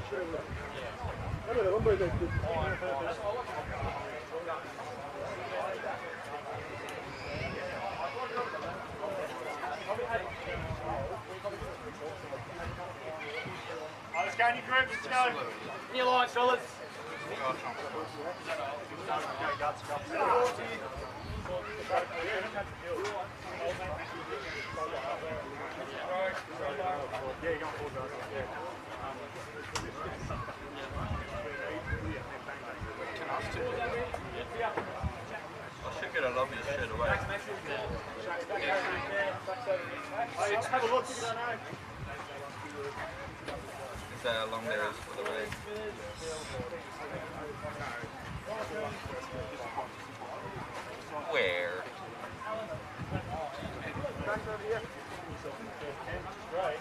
Let's go in your groups, let's go. In your lines, fellas. I should get a lot of this shit away. Have a look if you don't know. Is that how long there is for the way? Where? Back over here. Right.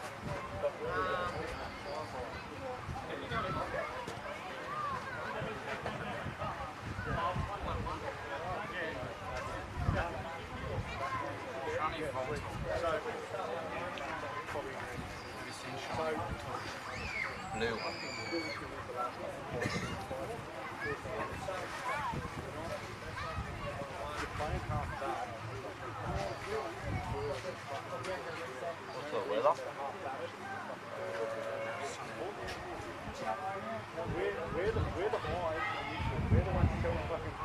Blue one. What's the weather? We're the highs, we're the ones selling fucking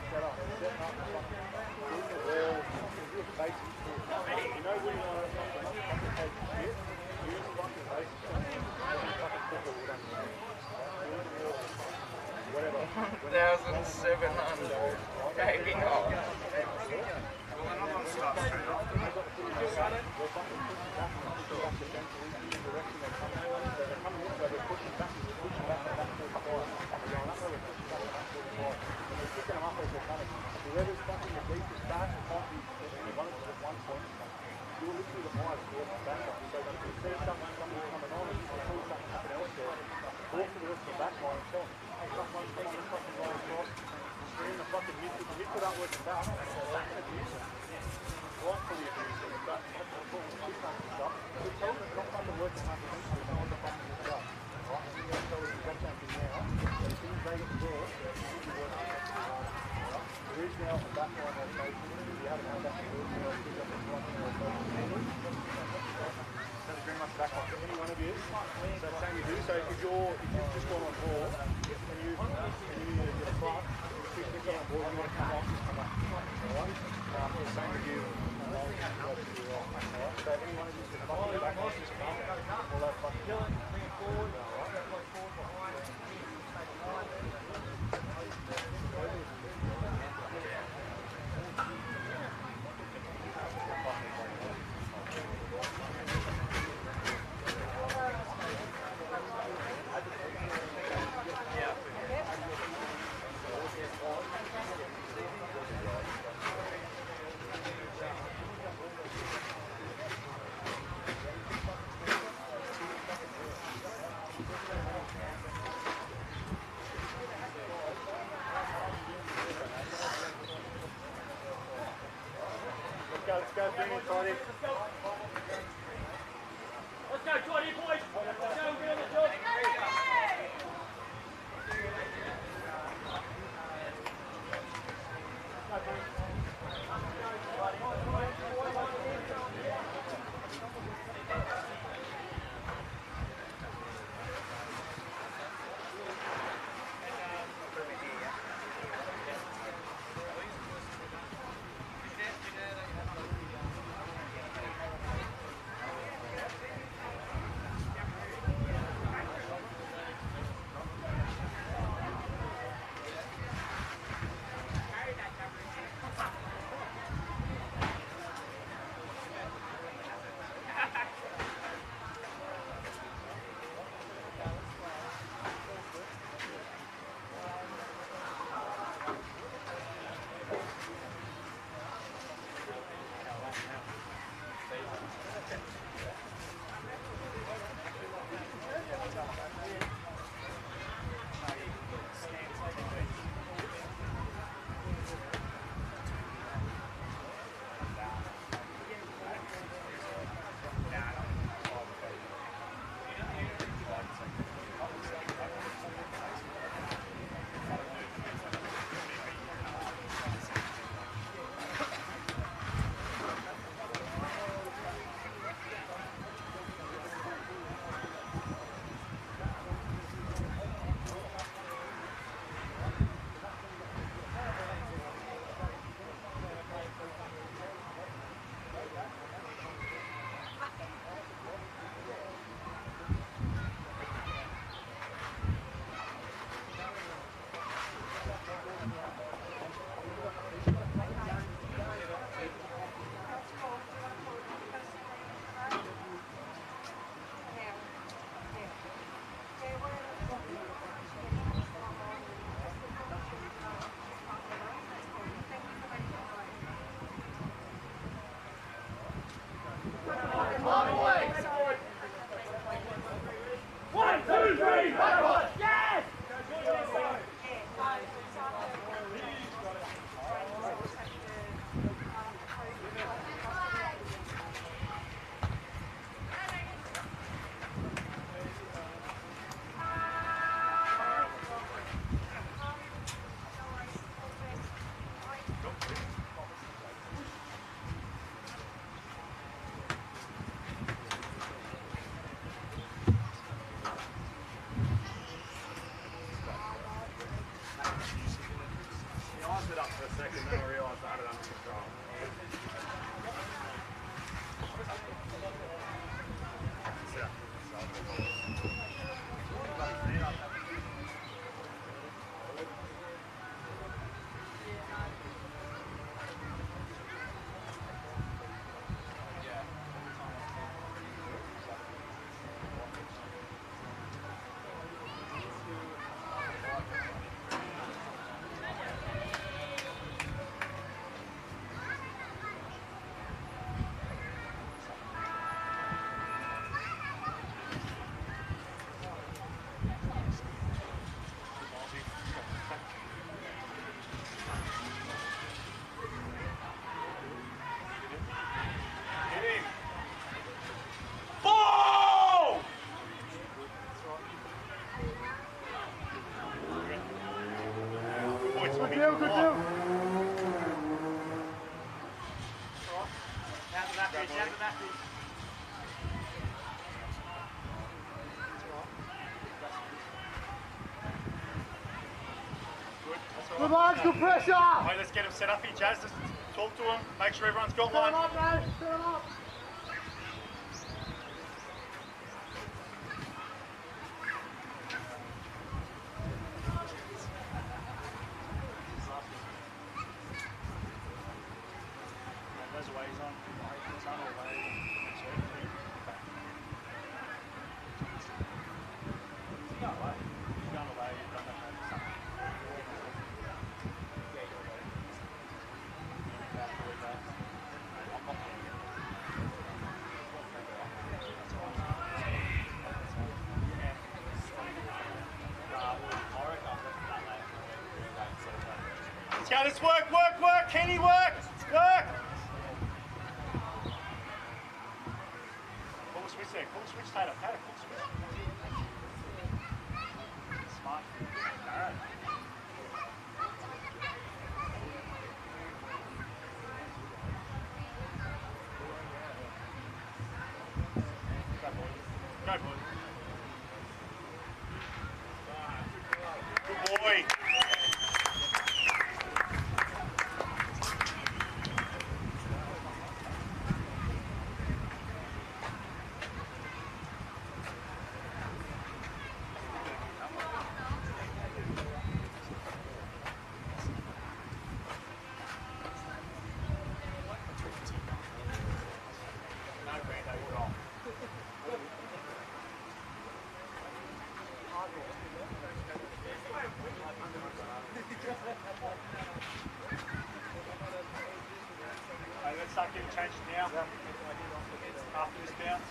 set up, setting up the fucking doing the wall, real basic shit. You know when you want to fucking complicate shit, use fucking basic shit. Fucking football, we don't know. Whatever. 1,700. Maybe not. Well, they're not going to start straight off. We're fucking pushing back the centre in the direction they're coming. They're coming this way, they're pushing back to that 45. They're going up there, we're pushing back to that 45. And they're picking them up as they're coming. Whoever's fucking the deepest back, can't be, they want it to at one point. You will literally the highest towards the back line. So if you see something coming on and you see something happening else there, walk to the rest of the back line and tell them, hey, someone's coming, this fucking line across. Screen the fucking mid, if the mid without working back, that's abusive. Rightfully abusive. But that's what we're talking about stuff. We tell them it's not fucking working hard to do something, they want the fucking good stuff. Right? And you're going to tell them you've got something now, but as soon as they get the door, you should be working hard. There is now a back line rotation. You haven't had that before, so I'll pick up this one rotation. That's very much back line for any one of you. So the same you do. So if you've just gone on board and you need to get a class, if you've gone on board, you want to come off, just come up. Alright? The same with you. Alright? So if any one of you is fucking back line, just come up. All that fucking bring it forward. Let's go, bring it, Toddy. Let's go, Toddy, boys. Let's go, get on the job. bumped it up for a second, then I realised I had it under control. Good deal, good deal. Good lads, good pressure. Right, let's get him set up here, Jazz. Let's talk to him, make sure everyone's got one. Set him up, mate. Set him up. There's a way he's on. He's on all day. He's gone away. He's gone away. He's done that. Let's work, work, work, Kenny, work, work! Full switch there, full switch, Taylor, full switch. Smart. Alright. Go, boy. Good boy. Let's start getting changed now. After this bounce.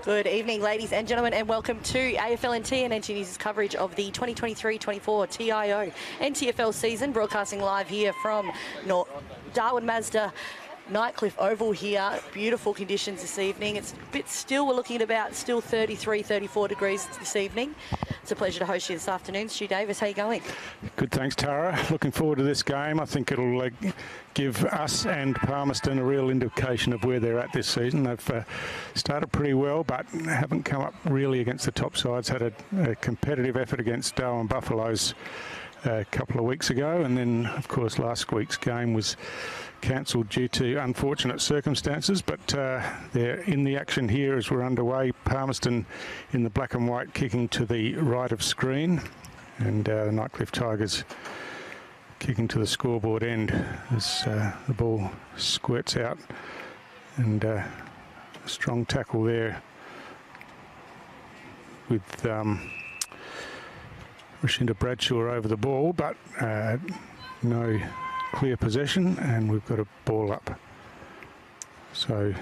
Good evening, ladies and gentlemen, and welcome to AFL and TNT News' coverage of the 2023-24 TIO NTFL season, broadcasting live here from Darwin Mazda Nightcliff Oval here. Beautiful conditions this evening. It's a bit still. We're looking at about still 33, 34 degrees this evening. It's a pleasure to host you this afternoon. Stu Davis, how you going? Good, thanks, Tara. Looking forward to this game. I think it'll give us and Palmerston a real indication of where they're at this season. They've started pretty well, but haven't come up really against the top sides. Had a competitive effort against Darwin Buffaloes a couple of weeks ago, and then, of course, last week's game was cancelled due to unfortunate circumstances, but they're in the action here as we're underway. Palmerston in the black and white, kicking to the right of screen, and the Nightcliff Tigers kicking to the scoreboard end as the ball squirts out, and a strong tackle there with Rashinda Bradshaw over the ball, but no clear possession, and we've got a ball up. So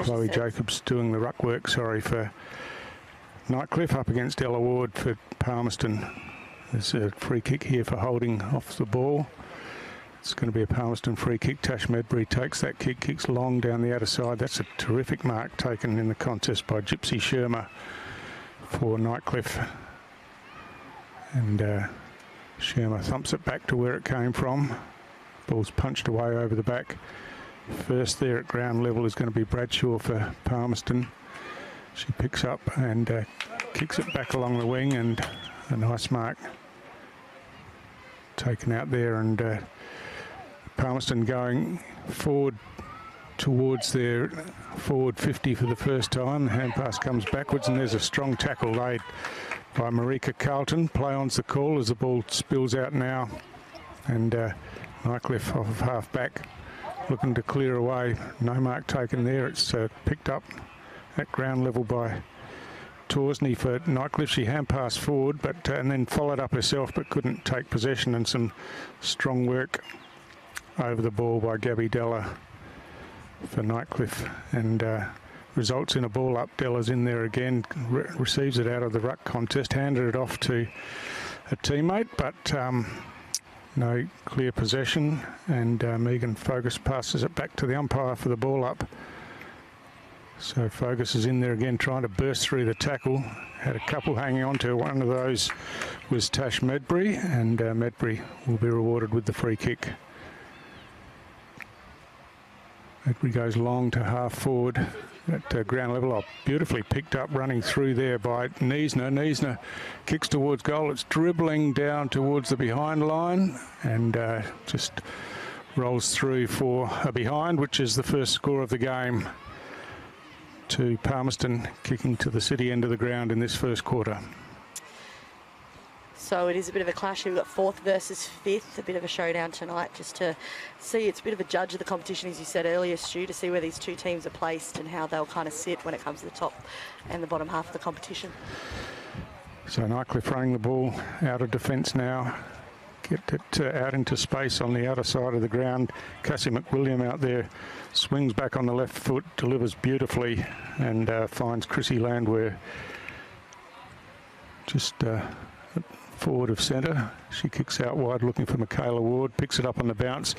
Chloe Jacobs doing the ruck work, for Nightcliff, up against Ella Ward for Palmerston. There's a free kick here for holding off the ball. It's going to be a Palmerston free kick. Tash Medbury takes that kick, kicks long down the outer side. That's a terrific mark taken in the contest by Gypsy Shermer for Nightcliff. And Shermer thumps it back to where it came from. Ball's punched away over the back. First there at ground level is going to be Bradshaw for Palmerston. She picks up and kicks it back along the wing, and a nice mark taken out there, and Palmerston going forward towards their forward 50 for the first time. The hand pass comes backwards, and there's a strong tackle laid by Marika Carlton. Play on's the call as the ball spills out now, and Nightcliff off of half back looking to clear away. No mark taken there. It's picked up at ground level by Torsney for Nightcliff. She hand passed forward, but and then followed up herself, but couldn't take possession, and some strong work over the ball by Gabby Della for Nightcliff, and results in a ball up. Della's in there again, receives it out of the ruck contest, handed it off to a teammate, but no clear possession, and Megan Fogus passes it back to the umpire for the ball up. So Fogus is in there again, trying to burst through the tackle. Had a couple hanging on to. One of those was Tash Medbury, and Medbury will be rewarded with the free kick. Medbury goes long to half forward at ground level. Oh, beautifully picked up, running through there by Niesner. Niesner kicks towards goal. It's dribbling down towards the behind line, and just rolls through for a behind, which is the first score of the game, to Palmerston kicking to the city end of the ground in this first quarter. So it is a bit of a clash. We've got fourth versus fifth, a bit of a showdown tonight, just to see. It's a bit of a judge of the competition, as you said earlier, Stu, to see where these two teams are placed and how they'll kind of sit when it comes to the top and the bottom half of the competition. So Nightcliff running the ball out of defence now. Get it out into space on the outer side of the ground. Cassie McWilliam out there, swings back on the left foot, delivers beautifully, and finds Chrissy Landwehr just forward of centre. She kicks out wide looking for Michaela Ward, picks it up on the bounce,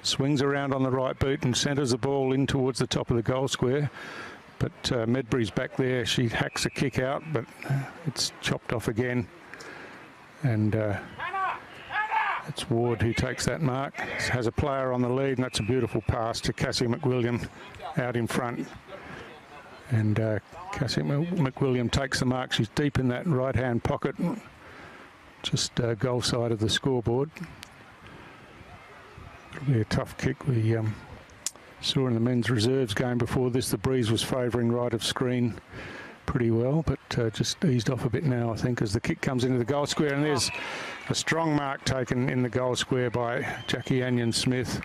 swings around on the right boot and centres the ball in towards the top of the goal square. But Medbury's back there. She hacks a kick out, but it's chopped off again. And it's Ward who takes that mark. Has a player on the lead, and that's a beautiful pass to Cassie McWilliam out in front. And Cassie McWilliam takes the mark. She's deep in that right-hand pocket, just goal side of the scoreboard. It'll be a tough kick. We saw in the men's reserves game before this, the breeze was favouring right of screen pretty well, but just eased off a bit now, I think, as the kick comes into the goal square. And there's a strong mark taken in the goal square by Jackie Anyon-Smith.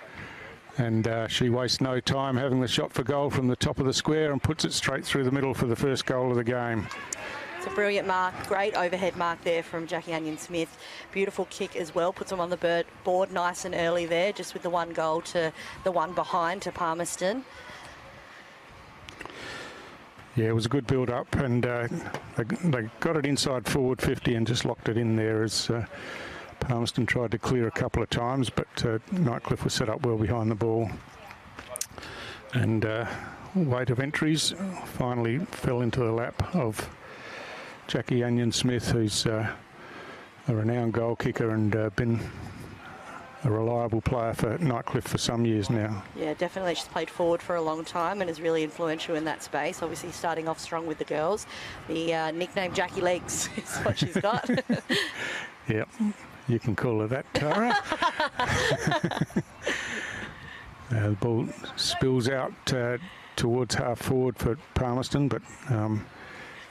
And she wastes no time having the shot for goal from the top of the square and puts it straight through the middle for the first goal of the game. It's a brilliant mark, great overhead mark there from Jackie Anyon-Smith. Beautiful kick as well, puts them on the board nice and early there, just with the one goal to the one behind to Palmerston. Yeah, it was a good build-up, and they got it inside forward 50 and just locked it in there as Palmerston tried to clear a couple of times, but Nightcliff was set up well behind the ball. And weight of entries finally fell into the lap of Jackie Onion-Smith, who's a renowned goal kicker and been a reliable player for Nightcliff for some years now. Yeah, definitely. She's played forward for a long time and is really influential in that space. Obviously starting off strong with the girls. The nickname Jackie Legs is what she's got. Yep, you can call her that, Tara. The ball spills out towards half forward for Palmerston, but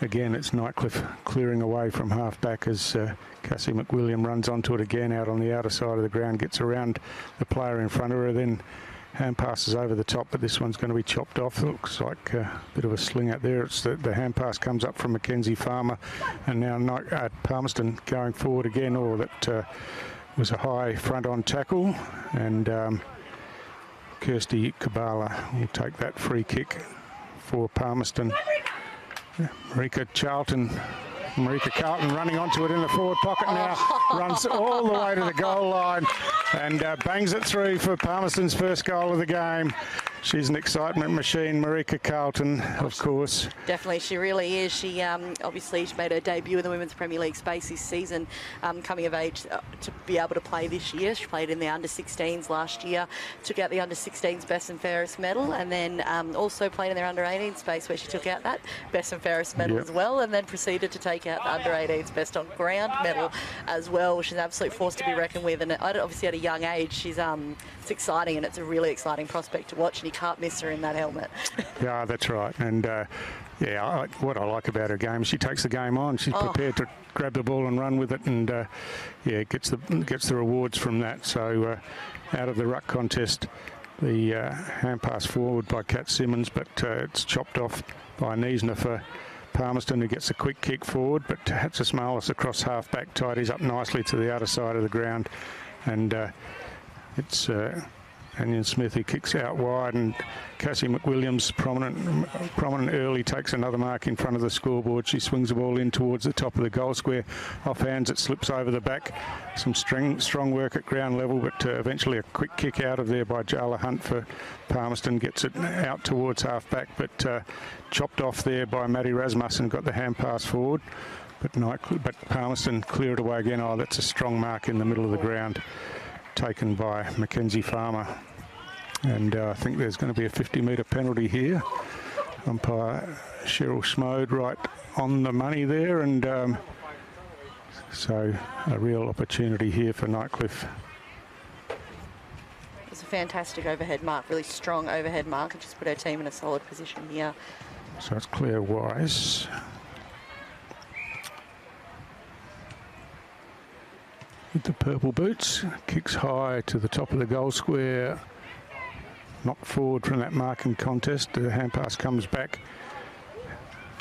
again, it's Nightcliff clearing away from half back as Cassie McWilliam runs onto it again out on the outer side of the ground, gets around the player in front of her, then hand passes over the top, but this one's going to be chopped off. It looks like a bit of a sling out there. It's the hand pass comes up from Mackenzie Farmer, and now Palmerston going forward again. Oh, that was a high front-on tackle, and Kirsty Kabala will take that free kick for Palmerston. Marika Carlton running onto it in the forward pocket now, runs all the way to the goal line and bangs it through for Palmerston's first goal of the game. She's an excitement machine, Marika Carlton, of course. Definitely, she really is. She obviously she made her debut in the Women's Premier League space this season, coming of age to be able to play this year. She played in the under-16s last year, took out the under-16s best and fairest medal, and then also played in their under-18 space where she took out that best and fairest medal as well, and then proceeded to take out the under-18s best on ground medal as well. She's an absolute force to be reckoned with, and obviously at a young age, she's it's exciting, and it's a really exciting prospect to watch, and you can't miss her in that helmet. Yeah, that's right. And yeah, what I like about her game, she takes the game on. She's prepared to grab the ball and run with it, and yeah, gets the rewards from that. So out of the ruck contest, the hand pass forward by Kat Simmons, but it's chopped off by Niesner for Palmerston, who gets a quick kick forward, but Hatzismalis across half back tidies up nicely to the outer side of the ground, and it's Onion Smith who kicks out wide, and Cassie McWilliams, prominent early, takes another mark in front of the scoreboard. She swings the ball in towards the top of the goal square. Off hands, it slips over the back. Some strong work at ground level, but eventually a quick kick out of there by Jala Hunt for Palmerston. Gets it out towards half back, but chopped off there by Maddie Rasmussen, got the hand pass forward. But Palmerston clear it away again. Oh, that's a strong mark in the middle of the ground, taken by Mackenzie Farmer. And I think there's going to be a 50-metre penalty here. Umpire Cheryl Schmode right on the money there, and so a real opportunity here for Nightcliff. It's a fantastic overhead mark, really strong overhead mark, and just put her team in a solid position here. So it's Claire Wise. With the purple boots, kicks high to the top of the goal square, knocked forward from that marking contest. The hand pass comes back,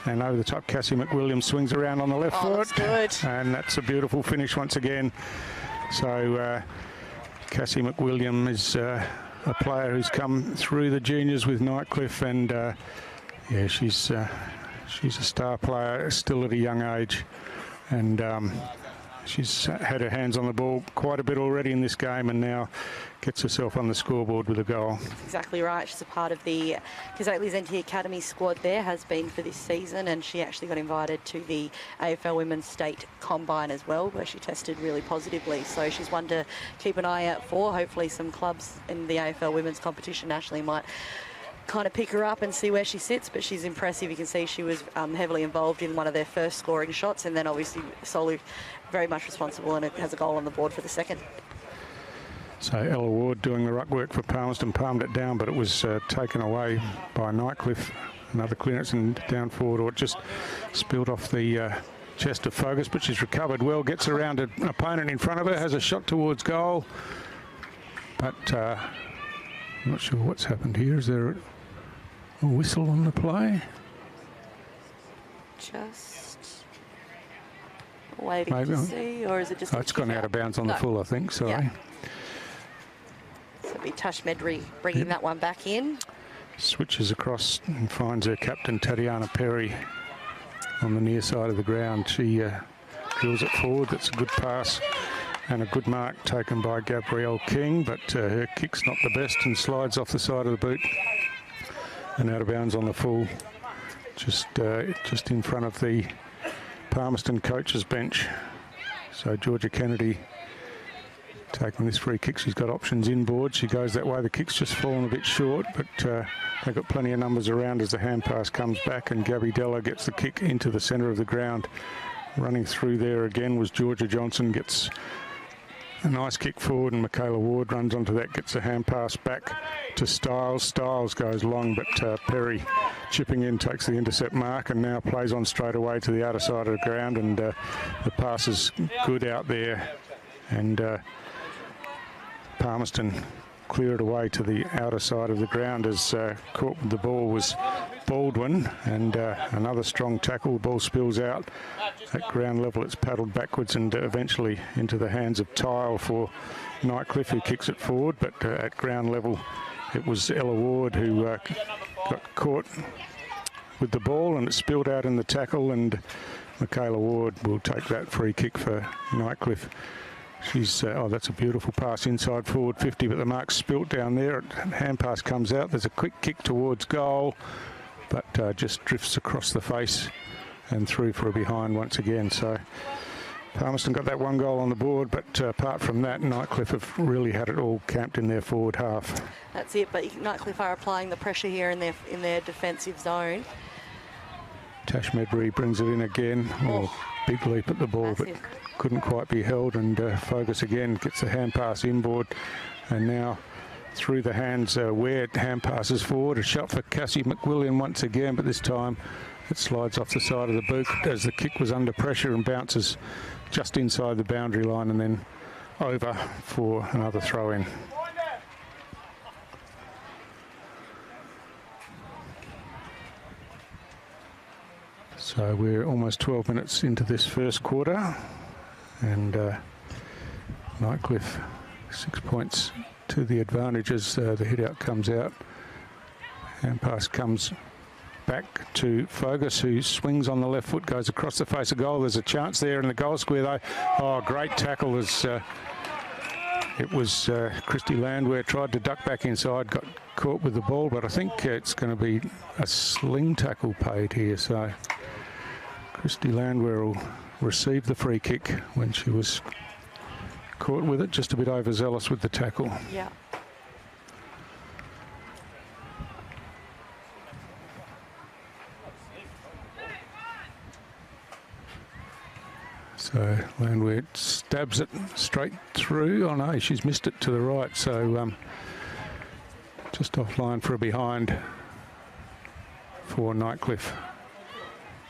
and over the top, Cassie McWilliams swings around on the left foot, that's good. And that's a beautiful finish once again. So Cassie McWilliams is a player who's come through the juniors with Nightcliff, and yeah, she's a star player still at a young age, and she's had her hands on the ball quite a bit already in this game, and now gets herself on the scoreboard with a goal. Exactly right. She's a part of the Kazatlis NT Academy squad there, has been for this season, and she actually got invited to the AFL Women's State Combine as well, where she tested really positively. So she's one to keep an eye out for. Hopefully some clubs in the AFL Women's competition nationally might kind of pick her up and see where she sits, but she's impressive. You can see she was heavily involved in one of their first scoring shots, and then obviously solely very much responsible, and it has a goal on the board for the second. So Ella Ward doing the ruck work for Palmerston, palmed it down, but it was taken away by Nightcliff. Another clearance and down forward, or it just spilled off the chest of Focus, but she's recovered well, gets around an opponent in front of her, has a shot towards goal, but I'm not sure what's happened here. Is there a whistle on the play? Just waiting Maybe. to see, or is it just... Oh, it's gone out of bounds on the full, I think, sorry. Yeah. So it'll be Tash Medri bringing that one back in. Switches across and finds her captain, Tatiana Perry, on the near side of the ground. She drills it forward. That's a good pass and a good mark taken by Gabrielle King, but her kick's not the best and slides off the side of the boot and out of bounds on the full, just in front of the Palmerston coaches bench. So Georgia Kennedy taking this free kick. She's got options inboard. She goes that way. The kick's just fallen a bit short, but they've got plenty of numbers around as the hand pass comes back, and Gabby Della gets the kick into the centre of the ground. Running through there again was Georgia Johnson, gets a nice kick forward, and Michaela Ward runs onto that, gets a hand pass back to Stiles. Stiles goes long, but Perry chipping in takes the intercept mark and now plays on straight away to the outer side of the ground, and the pass is good out there, and Palmerston clear it away to the outer side of the ground. As caught with the ball was Baldwin, and another strong tackle. The ball spills out at ground level. It's paddled backwards and eventually into the hands of Tile for Nightcliff, who kicks it forward, but at ground level it was Ella Ward who got caught with the ball, and it spilled out in the tackle, and Michaela Ward will take that free kick for Nightcliff. She's, oh, that's a beautiful pass inside forward 50, but the mark's spilt down there. Hand pass comes out. There's a quick kick towards goal, but just drifts across the face and through for a behind once again. So Palmerston got that one goal on the board, but apart from that, Nightcliff have really had it all camped in their forward half. That's it, but Nightcliff are applying the pressure here in their defensive zone. Tash Medbury brings it in again. Oh, big leap at the ball, but couldn't quite be held, and Fogus again gets the hand pass inboard, and now through the hands where hand passes forward. A shot for Cassie McWilliam once again, but this time it slides off the side of the boot as the kick was under pressure and bounces just inside the boundary line and then over for another throw in. So we're almost 12 minutes into this first quarter, and Nightcliff 6 points to the advantage as the hit out comes out. Hand pass comes back to Fogus, who swings on the left foot, goes across the face of goal. There's a chance there in the goal square though. Oh, great tackle as it was Christy Landwehr tried to duck back inside, got caught with the ball, but I think it's going to be a sling tackle paid here. So Christy Landwehr will receive the free kick when she was caught with it, just a bit overzealous with the tackle. Yeah. So Landwehr stabs it straight through. Oh no, she's missed it to the right. So just offline for a behind for Nightcliff.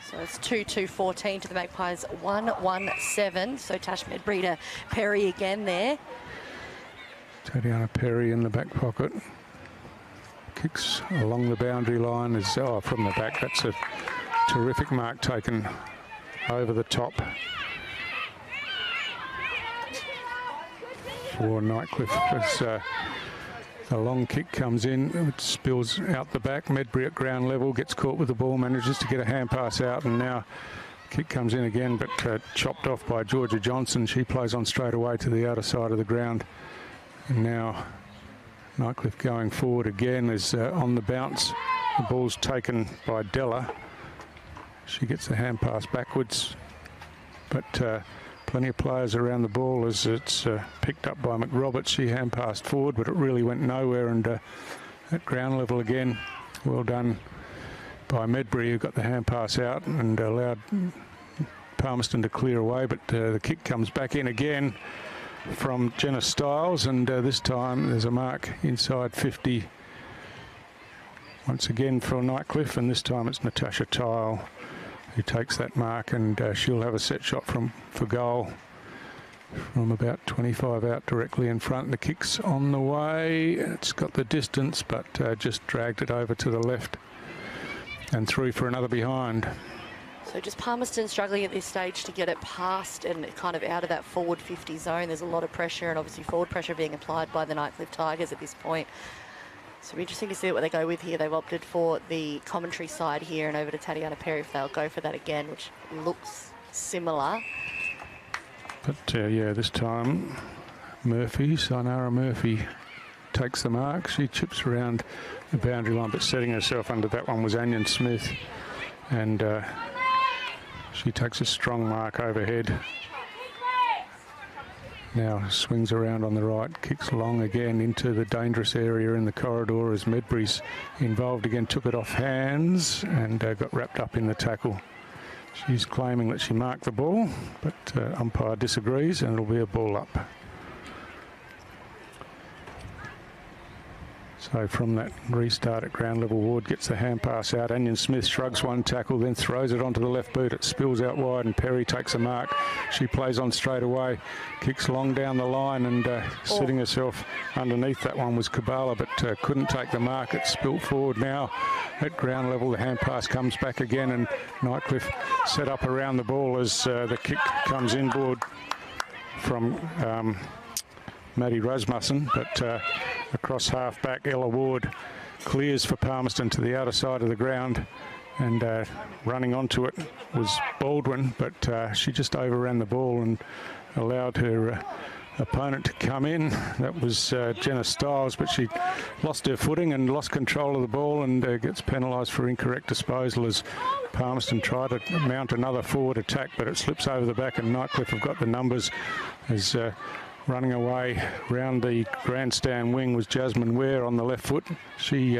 So it's 2-2-14 to the Magpies, 1-1-7. So Tash Medbury to Perry again there. Tatiana Perry in the back pocket. Kicks along the boundary line. Is from the back. That's a terrific mark taken over the top for Nightcliff. As a long kick comes in, it spills out the back. Medbury at ground level gets caught with the ball, manages to get a hand pass out, and now kick comes in again, but chopped off by Georgia Johnson. She plays on straight away to the outer side of the ground, and now Nightcliff going forward again is on the bounce. The ball's taken by Della. She gets the hand pass backwards, but plenty of players around the ball as it's picked up by McRoberts. She hand passed forward, but it really went nowhere, and at ground level again, well done by Medbury, who got the hand pass out and allowed Palmerston to clear away, but the kick comes back in again from Jenna Stiles, and this time there's a mark inside 50 once again for Nightcliff, and this time it's Natasha Tile who takes that mark, and she'll have a set shot for goal from about 25 out directly in front. The kick's on the way. It's got the distance, but just dragged it over to the left and through for another behind. So just Palmerston struggling at this stage to get it past and kind of out of that forward 50 zone. There's a lot of pressure, and obviously forward pressure being applied by the Nightcliff Tigers at this point. So it'll be interesting to see what they go with here. They've opted for the commentary side here and over to Tatiana Perry if they'll go for that again, which looks similar. But yeah, this time Murphy, Sarnara Murphy, takes the mark. She chips around the boundary line, but setting herself under that one was Onion Smith. And she takes a strong mark overhead. Now swings around on the right, kicks long again into the dangerous area in the corridor as Medbury's involved again, took it off hands and got wrapped up in the tackle. She's claiming that she marked the ball, but umpire disagrees and it'll be a ball up. So from that restart at ground level, Ward gets the hand pass out. Onion Smith shrugs one tackle, then throws it onto the left boot. It spills out wide and Perry takes a mark. She plays on straight away, kicks long down the line and sitting herself underneath that one was Kabbalah, but couldn't take the mark. It spilt forward now at ground level. The hand pass comes back again and Nightcliff set up around the ball as the kick comes inboard from Maddie Rasmussen, but across half back, Ella Ward clears for Palmerston to the outer side of the ground, and running onto it was Baldwin, but she just overran the ball and allowed her opponent to come in. That was Jenna Stiles, but she lost her footing and lost control of the ball and gets penalised for incorrect disposal as Palmerston tried to mount another forward attack, but it slips over the back and Nightcliff have got the numbers as running away round the grandstand wing was Jasmine Ware on the left foot. She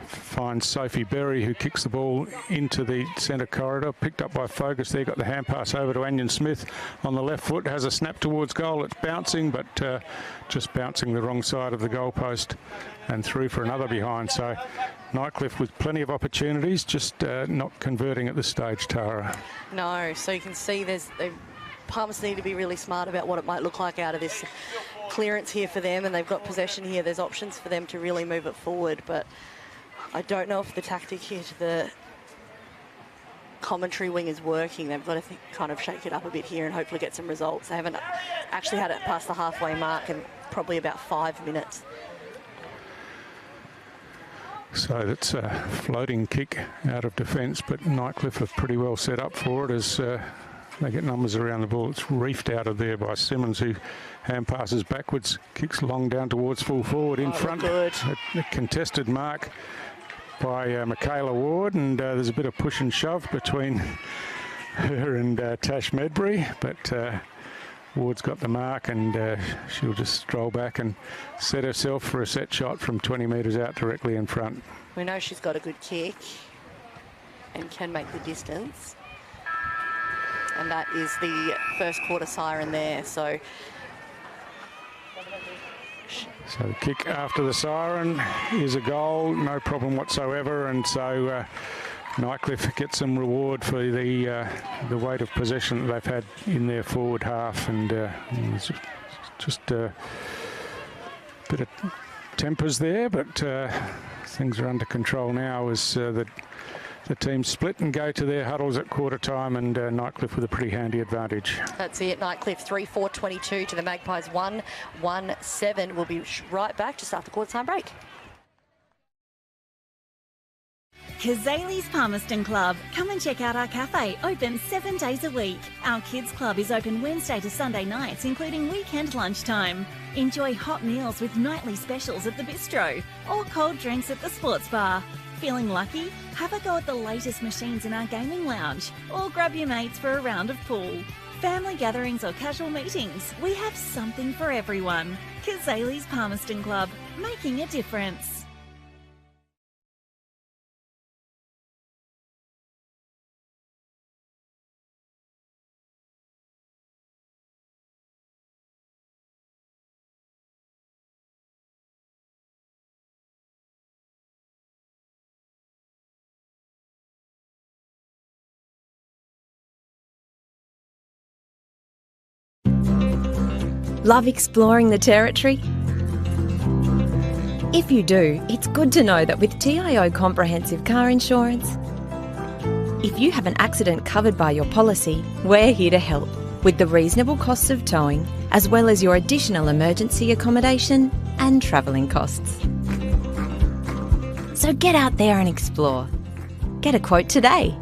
finds Sophie Berry, who kicks the ball into the centre corridor, picked up by Focus there, got the hand pass over to Onion Smith on the left foot, has a snap towards goal. It's bouncing, but just bouncing the wrong side of the goalpost and through for another behind. So Nightcliff with plenty of opportunities, just not converting at this stage, Tara. No, so you can see Palmerston need to be really smart about what it might look like out of this clearance here for them, and they've got possession here. There's options for them to really move it forward, but I don't know if the tactic here to the commentary wing is working. They've got to kind of shake it up a bit here and hopefully get some results. They haven't actually had it past the halfway mark in probably about 5 minutes. So that's a floating kick out of defence, but Nightcliff are pretty well set up for it as they get numbers around the ball. It's reefed out of there by Simmons, who hand passes backwards, kicks long down towards full forward in front. Good. A contested mark by Michaela Ward, and there's a bit of push and shove between her and Tash Medbury, but Ward's got the mark and she'll just stroll back and set herself for a set shot from 20 metres out directly in front. We know she's got a good kick and can make the distance. And that is the first quarter siren there. So the kick after the siren is a goal, no problem whatsoever. And so Nightcliff gets some reward for the weight of possession that they've had in their forward half. And it's just a bit of tempers there, but things are under control now as the teams split and go to their huddles at quarter time, and Nightcliff with a pretty handy advantage. That's it. Nightcliff 3-4-22 to the Magpies 1-1-7. We'll be right back just after quarter time break. Kazali's Palmerston Club. Come and check out our cafe, open 7 days a week. Our kids club is open Wednesday to Sunday nights, including weekend lunchtime. Enjoy hot meals with nightly specials at the bistro or cold drinks at the sports bar. Feeling lucky? Have a go at the latest machines in our gaming lounge or grab your mates for a round of pool. Family gatherings or casual meetings, we have something for everyone. Kazali's Palmerston Club, making a difference. Love exploring the territory? If you do, it's good to know that with TIO Comprehensive Car Insurance, if you have an accident covered by your policy, we're here to help with the reasonable costs of towing, as well as your additional emergency accommodation and travelling costs. So get out there and explore. Get a quote today.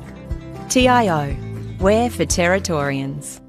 TIO, we're for Territorians.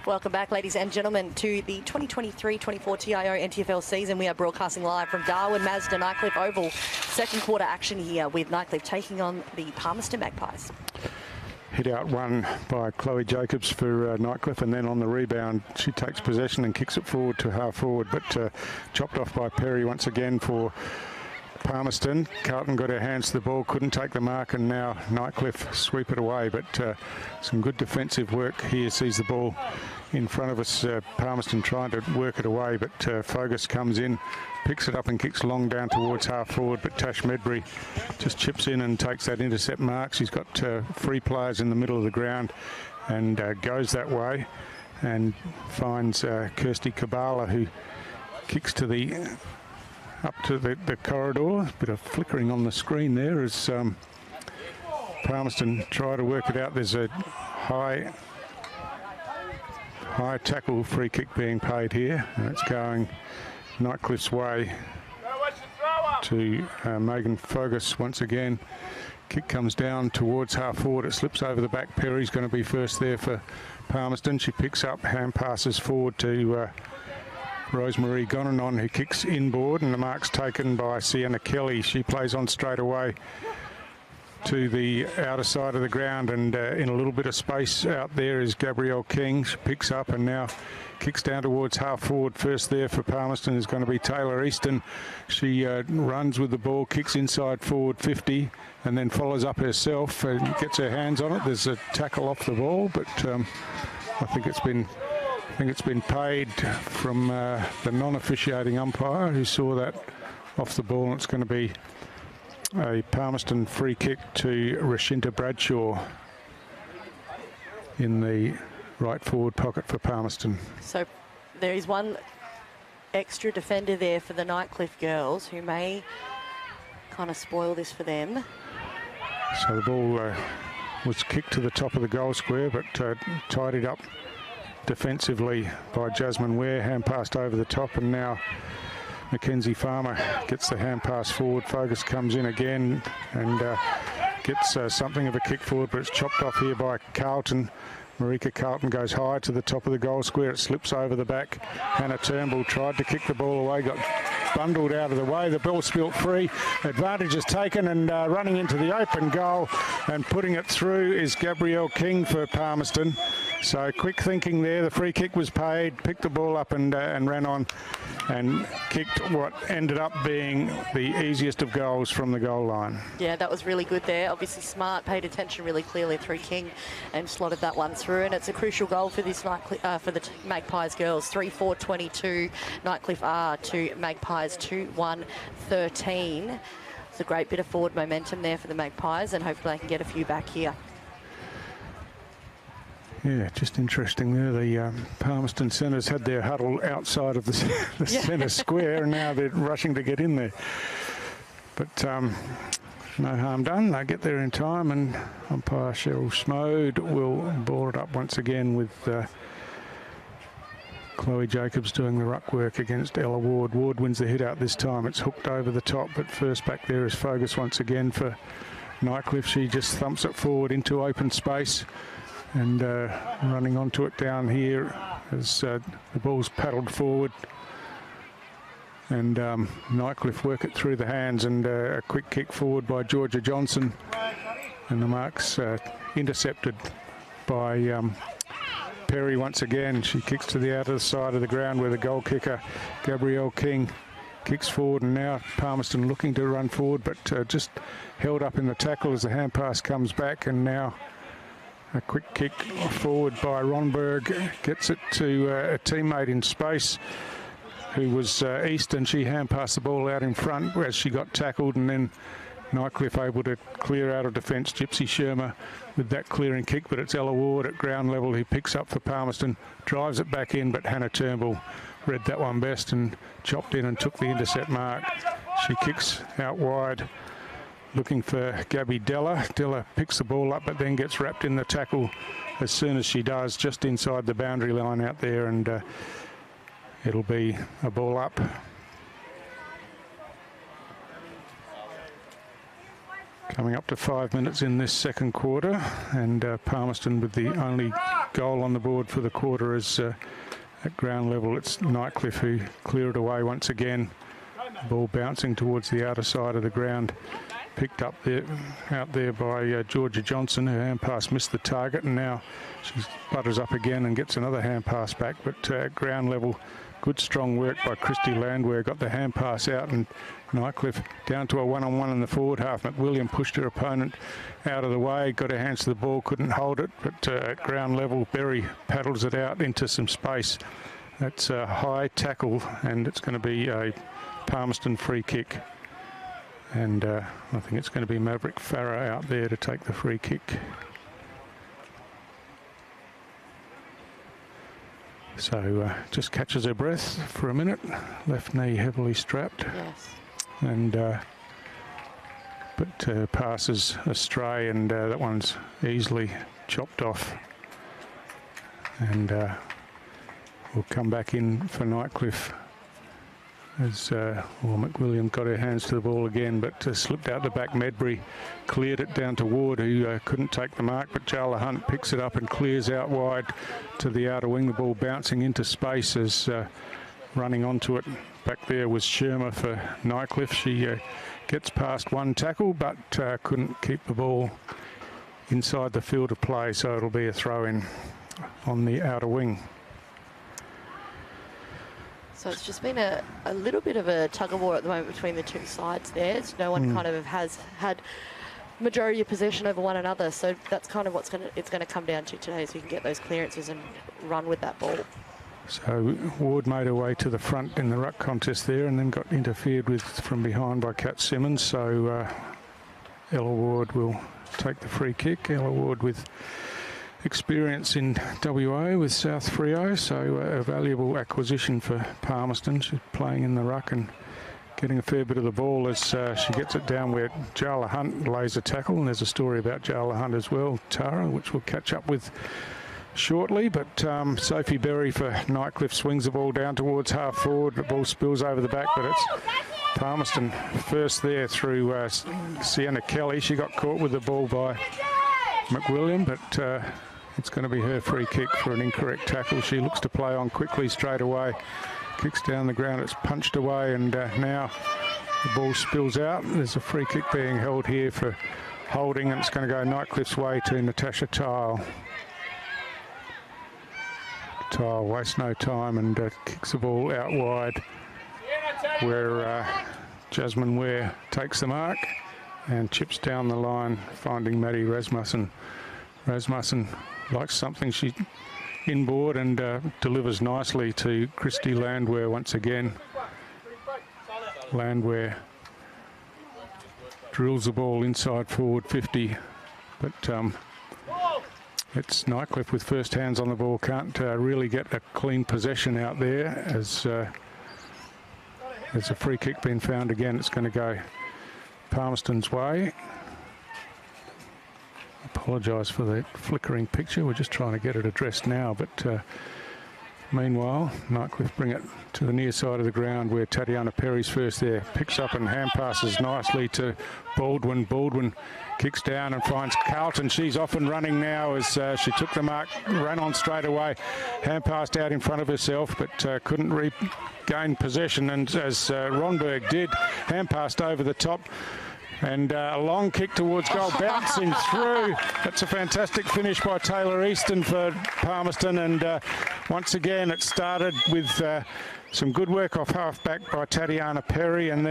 Welcome back, ladies and gentlemen, to the 2023-24 TIO NTFL season. We are broadcasting live from Darwin, Mazda, Nightcliff Oval. Second quarter action here with Nightcliff taking on the Palmerston Magpies. Hit out one by Chloe Jacobs for Nightcliff, and then on the rebound she takes possession and kicks it forward to half forward, but chopped off by Perry once again for Palmerston. Carlton got her hands to the ball, couldn't take the mark, and now Nightcliff sweep it away, but some good defensive work here. Sees the ball in front of us, Palmerston trying to work it away, but Fogus comes in, picks it up and kicks long down towards half forward, but Tash Medbury just chips in and takes that intercept mark. She's got free players in the middle of the ground and goes that way and finds Kirsty Kabala, who kicks to the up to the corridor. A bit of flickering on the screen there as Palmerston try to work it out. There's a high tackle free kick being paid here, and it's going Nightcliff's way to Megan Fogus once again. Kick comes down towards half forward. It slips over the back. Perry's going to be first there for Palmerston. She picks up, hand passes forward to Rosemarie Gonanon, who kicks inboard, and the mark's taken by Sienna Kelly. She plays on straight away to the outer side of the ground, and in a little bit of space out there is Gabrielle King. She picks up and now kicks down towards half forward. First there for Palmerston is going to be Taylor Easton. She runs with the ball, kicks inside forward 50, and then follows up herself and gets her hands on it. There's a tackle off the ball, but I think it's been paid from the non-officiating umpire who saw that off the ball, and it's going to be a Palmerston free kick to Rashinta Bradshaw in the right forward pocket for Palmerston. So there is one extra defender there for the Nightcliff girls who may kind of spoil this for them. So the ball was kicked to the top of the goal square, but tidied up defensively by Jasmine Ware. Hand passed over the top, and now Mackenzie Farmer gets the hand pass forward. Fogus comes in again and gets something of a kick forward, but it's chopped off here by Carlton. Marika Carlton goes high to the top of the goal square. It slips over the back. Hannah Turnbull tried to kick the ball away, got bundled out of the way. The ball spilt free. Advantage is taken, and running into the open goal and putting it through is Gabrielle King for Palmerston. So quick thinking there. The free kick was paid, picked the ball up and ran on and kicked what ended up being the easiest of goals from the goal line. Yeah, that was really good there. Obviously Smart paid attention really clearly through King and slotted that one through, and it's a crucial goal for this for the Magpies girls. 3-4-22 Nightcliff are to Magpies 2-1-13. It's a great bit of forward momentum there for the Magpies, and hopefully they can get a few back here. Yeah, just interesting there. The Palmerston centres had their huddle outside of the centre square, and now they're rushing to get in there. But no harm done. They get there in time, and umpire Cheryl Schmode will ball it up once again with Chloe Jacobs doing the ruck work against Ella Ward. Ward wins the hit out this time. It's hooked over the top, but first back there is Fogus once again for Nightcliff. She just thumps it forward into open space, and running onto it down here as the ball's paddled forward, and Nightcliff work it through the hands, and a quick kick forward by Georgia Johnson, and the mark's intercepted by Perry once again. She kicks to the outer side of the ground where the goal kicker Gabrielle King kicks forward, and now Palmerston looking to run forward, but just held up in the tackle as the hand pass comes back, and now a quick kick forward by Ronberg gets it to a teammate in space who was Easton. She hand passed the ball out in front as she got tackled, and then Nightcliff able to clear out of defence. Gypsy Shermer with that clearing kick, but it's Ella Ward at ground level who picks up for Palmerston, drives it back in, but Hannah Turnbull read that one best and chopped in and took the intercept mark. She kicks out wide, looking for Gabby Della. Della picks the ball up, but then gets wrapped in the tackle as soon as she does, just inside the boundary line out there, and it'll be a ball up. Coming up to 5 minutes in this second quarter, and Palmerston with the only goal on the board for the quarter as at ground level it's Nightcliff who clear it away once again. Ball bouncing towards the outer side of the ground. Picked up there, out there by Georgia Johnson. Her hand pass missed the target, and now she butters up again and gets another hand pass back. But at ground level, good strong work by Christy Landwehr. Got the hand pass out, and Nightcliff down to a one-on-one in the forward half. McWilliam pushed her opponent out of the way, got her hands to the ball, couldn't hold it. But at ground level, Berry paddles it out into some space. That's a high tackle, and it's going to be a Palmerston free kick. And I think it's going to be Maverick Farah out there to take the free kick. So just catches her breath for a minute. Left knee heavily strapped. Yes. And but passes astray, and that one's easily chopped off. And we'll come back in for Nightcliff. As McWilliam got her hands to the ball again, but slipped out the back. Medbury cleared it down to Ward, who couldn't take the mark, but Jarla Hunt picks it up and clears out wide to the outer wing. The ball bouncing into space as running onto it. Back there was Shermer for Nightcliff. She gets past one tackle, but couldn't keep the ball inside the field of play, so it'll be a throw-in on the outer wing. So it's just been a little bit of a tug-of-war at the moment between the two sides there. No one kind of has had majority of possession over one another. So that's kind of it's going to come down to today, so you can get those clearances and run with that ball. So Ward made her way to the front in the ruck contest there, and then got interfered with from behind by Kat Simmons. So Ella Ward will take the free kick. Ella Ward with experience in WA with South Freo, so a valuable acquisition for Palmerston. She's playing in the ruck and getting a fair bit of the ball as she gets it down where Jarla Hunt lays a tackle, and there's a story about Jarla Hunt as well, Tara, which we'll catch up with shortly. But Sophie Berry for Nightcliff swings the ball down towards half forward. The ball spills over the back, but it's Palmerston first there through Sienna Kelly. She got caught with the ball by McWilliam, but it's going to be her free kick for an incorrect tackle. She looks to play on quickly straight away. Kicks down the ground, it's punched away, and now the ball spills out. There's a free kick being held here for holding, and it's going to go Nightcliff's way to Natasha Tile. Tile wastes no time and kicks the ball out wide where Jasmine Ware takes the mark and chips down the line, finding Maddie Rasmussen. Rasmussen likes something, she inboard and delivers nicely to Christy Landwehr once again. Landwehr drills the ball inside forward 50, but it's Nightcliff with first hands on the ball, can't really get a clean possession out there as there's a free kick being found again. It's going to go Palmerston's way. Apologise for the flickering picture, we're just trying to get it addressed now, but meanwhile Nightcliff bring it to the near side of the ground where Tatiana Perry's first there, picks up and hand passes nicely to Baldwin. Baldwin kicks down and finds Carlton. She's off and running now as she took the mark, ran on straight away, hand passed out in front of herself, but couldn't regain possession, and as Ronberg did, hand passed over the top. And a long kick towards goal, bouncing through. That's a fantastic finish by Taylor Easton for Palmerston. And once again, it started with some good work off half-back by Tatiana Perry. And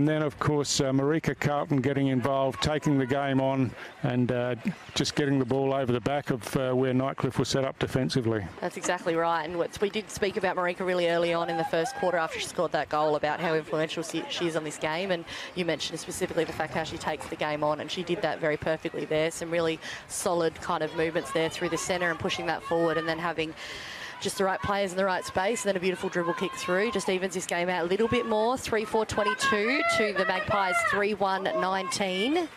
then of course, Marika Carlton getting involved, taking the game on and just getting the ball over the back of where Nightcliff was set up defensively. That's exactly right. And we did speak about Marika really early on in the first quarter after she scored that goal about how influential she is on this game. And you mentioned specifically the fact how she takes the game on, and she did that very perfectly there. Some really solid kind of movements there through the centre and pushing that forward, and then having just the right players in the right space, and then a beautiful dribble kick through. Just evens this game out a little bit more. 3-4-22 to the Magpies 3-1-19.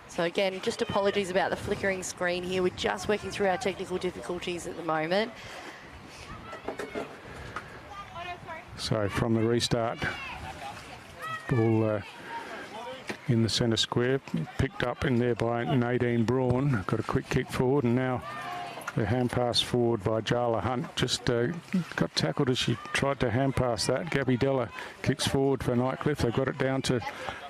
So again, just apologies about the flickering screen here. We're just working through our technical difficulties at the moment. So from the restart, ball in the centre square. Picked up in there by Nadine Braun. Got a quick kick forward, and now the hand pass forward by Jarla Hunt. Just got tackled as she tried to hand pass that. Gabby Della kicks forward for Nightcliff. They've got it down to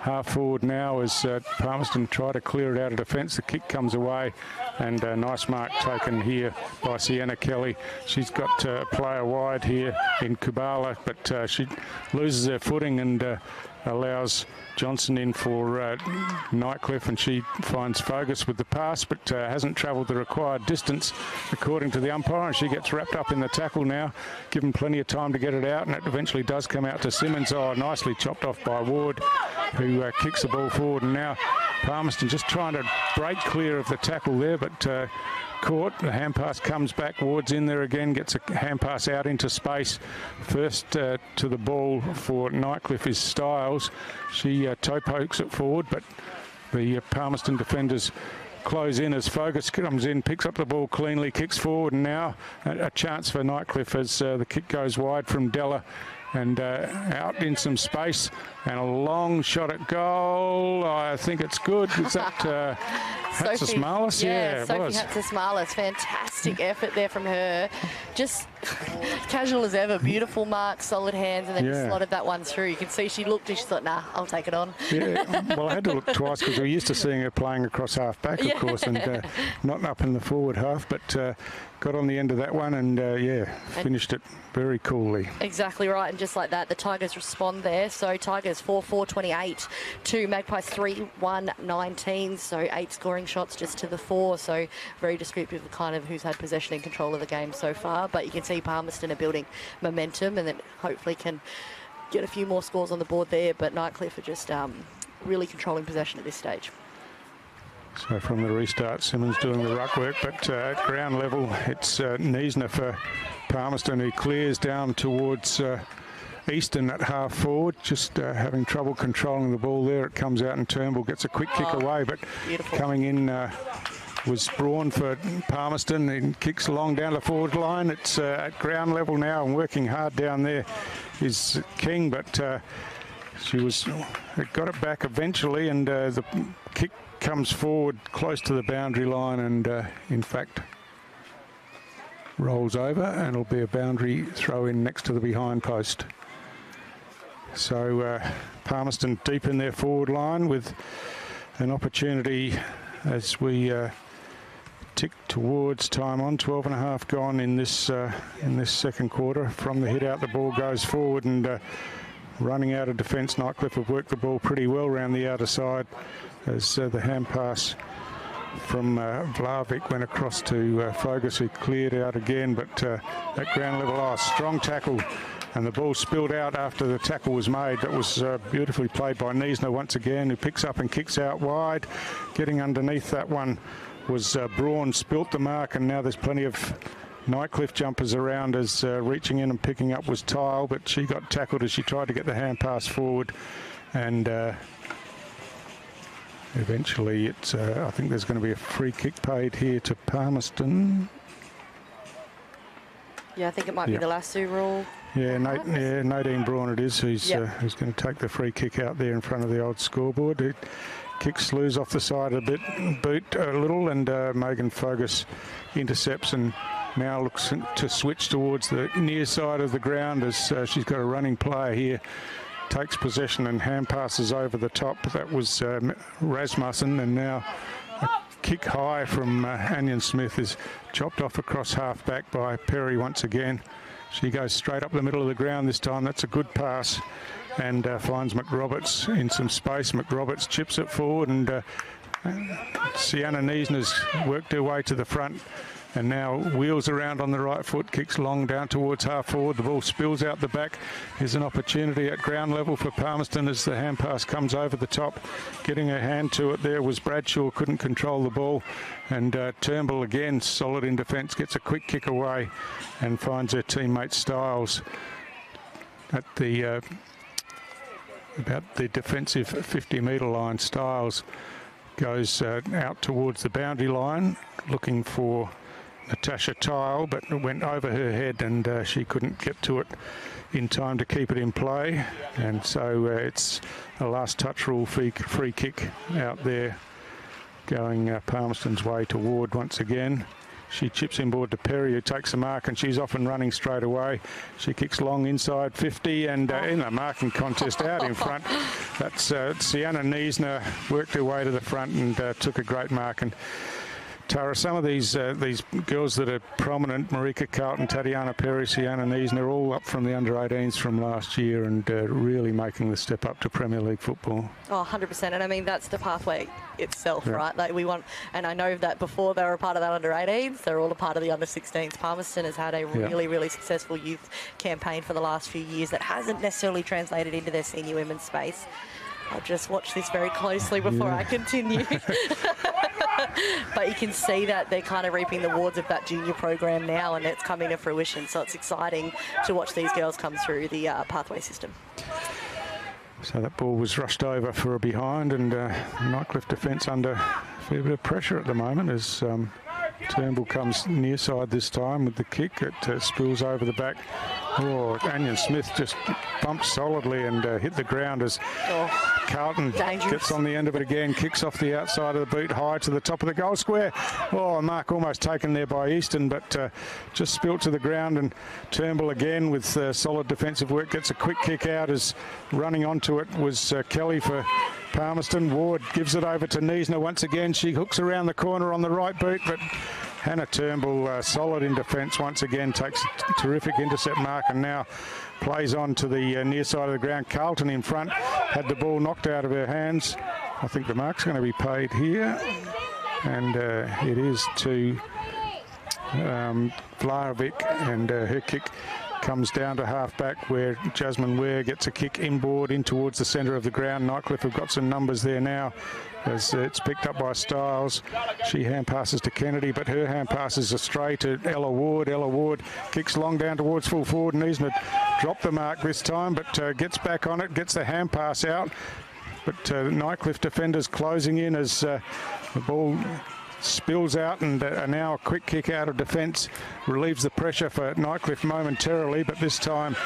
half forward now as Palmerston try to clear it out of defence. The kick comes away, and a nice mark taken here by Sienna Kelly. She's got a player wide here in Kubala, but she loses her footing and allows Johnson in for Nightcliff, and she finds Fogus with the pass, but hasn't travelled the required distance according to the umpire, and she gets wrapped up in the tackle now, given plenty of time to get it out, and it eventually does come out to Simmons. Oh, nicely chopped off by Ward, who kicks the ball forward, and now Palmerston just trying to break clear of the tackle there, but caught. The hand pass comes back. Ward's in there again, gets a hand pass out into space. First to the ball for Nightcliff is Styles. She toe pokes it forward, but the Palmerston defenders close in as Fogus comes in, picks up the ball cleanly, kicks forward, and now a chance for Nightcliff as the kick goes wide from Della, and out in some space, and a long shot at goal. I think it's good. Is that Hatzis-Marlis? Yeah, it Sophie was. Hatzis-Marlis. Fantastic effort there from her. Just casual as ever. Beautiful mark, solid hands, and then just slotted that one through. You can see she looked and she thought, nah, I'll take it on. Yeah, well, I had to look twice because we're used to seeing her playing across half back, of course, and not up in the forward half, but got on the end of that one and, finished it very coolly. Exactly right, and just like that, the Tigers respond there. So Tigers 4-4-28 to Magpies 3-1-19, so 8 scoring shots just to the 4, so very descriptive of kind of who's had possession and control of the game so far. But you can see Palmerston are building momentum, and then hopefully can get a few more scores on the board there, but Nightcliff are just really controlling possession at this stage. So from the restart, Simmons doing the ruck work, but at ground level, it's Niesner for Palmerston, who clears down towards Easton at half forward, just having trouble controlling the ball there. It comes out and Turnbull gets a quick kick away, but beautiful. Coming in was Braun for Palmerston, and kicks along down the forward line. It's at ground level now, and working hard down there is King, but it got it back eventually, and the kick comes forward close to the boundary line, and in fact rolls over, and it'll be a boundary throw in next to the behind post. So Palmerston deep in their forward line with an opportunity as we tick towards time on. 12 and a half gone in this second quarter. From the hit out, the ball goes forward, and running out of defence, Nightcliff have worked the ball pretty well around the outer side as the hand pass from Vlahovic went across to Fogus, who cleared out again, but at ground level, strong tackle, and the ball spilled out after the tackle was made. That was beautifully played by Niesner once again, who picks up and kicks out wide. Getting underneath that one was Braun, spilt the mark, and now there's plenty of Nightcliff jumpers around as reaching in and picking up was Tile, but she got tackled as she tried to get the hand pass forward, and eventually it's I think there's going to be a free kick paid here to Palmerston. Yeah, I think it might be the lasso rule. Yeah, Nadine Braun it is, who's going to take the free kick out there in front of the old scoreboard. It kicks loose off the side a bit, boot a little, and Megan Fogus intercepts and now looks to switch towards the near side of the ground as she's got a running player here. Takes possession and hand passes over the top. That was Rasmussen, and now a kick high from Anion Smith is chopped off across half back by Perry once again. She goes straight up the middle of the ground this time. That's a good pass, and finds McRoberts in some space. McRoberts chips it forward, and Sienna Niesner's worked her way to the front, and now wheels around on the right foot, kicks long down towards half forward. The ball spills out the back. Here's an opportunity at ground level for Palmerston as the hand pass comes over the top. Getting her hand to it there was Bradshaw, couldn't control the ball, and Turnbull again solid in defence, gets a quick kick away and finds her teammate Styles at the about the defensive 50-metre line. Styles goes out towards the boundary line looking for Natasha TIO, but it went over her head and she couldn't get to it in time to keep it in play. And so it's a last touch rule free kick out there going Palmerston's way to Ward once again. She chips inboard to Perry, who takes the mark, and she's off and running straight away. She kicks long inside 50, and in the marking contest out in front, that's Sienna Niesner worked her way to the front and took a great mark. And Tara, some of these girls that are prominent, Marika Carlton, Tatiana Perry, Sienna Niesner, all up from the under-18s from last year and really making the step up to Premier League football. Oh, 100%. And I mean, that's the pathway itself, right? Like we want, and I know that before they were a part of that under-18s, they're all a part of the under-16s. Palmerston has had a really successful youth campaign for the last few years that hasn't necessarily translated into their senior women's space. I'll just watch this very closely before I continue. But you can see that they're kind of reaping the rewards of that junior program now, and it's coming to fruition. So it's exciting to watch these girls come through the pathway system. So that ball was rushed over for a behind, and Nightcliff defence under a fair bit of pressure at the moment as Turnbull comes near side this time with the kick. It spills over the back. Oh, Anya Smith just bumped solidly and hit the ground as Carlton gets on the end of it again, kicks off the outside of the boot high to the top of the goal square. Oh, a mark almost taken there by Easton, but just spilt to the ground, and Turnbull again with solid defensive work gets a quick kick out as running onto it was Kelly for Palmerston. Ward gives it over to Niesner once again. She hooks around the corner on the right boot, but Hannah Turnbull solid in defence once again, takes a terrific intercept mark and now plays on to the near side of the ground. Carlton in front had the ball knocked out of her hands. I think the mark's going to be paid here, and it is to Vlahovic, and her kick comes down to half-back where Jasmine Ware gets a kick inboard in towards the centre of the ground. Nightcliff have got some numbers there now as it's picked up by Stiles. She hand passes to Kennedy, but her hand passes astray to Ella Ward. Ella Ward kicks long down towards full forward. Niesner dropped the mark this time, but gets back on it, gets the hand pass out. But Nightcliff defenders closing in as the ball spills out, and now a quick kick out of defence relieves the pressure for Nightcliff momentarily, but this time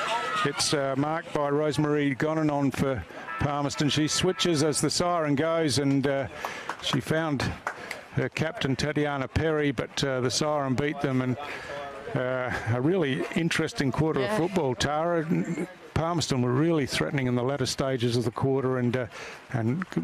it's marked by Rosemary Gonanon for Palmerston. She switches as the siren goes, and she found her captain Tatiana Perry, but the siren beat them, and a really interesting quarter of football, Tara. Palmerston were really threatening in the latter stages of the quarter and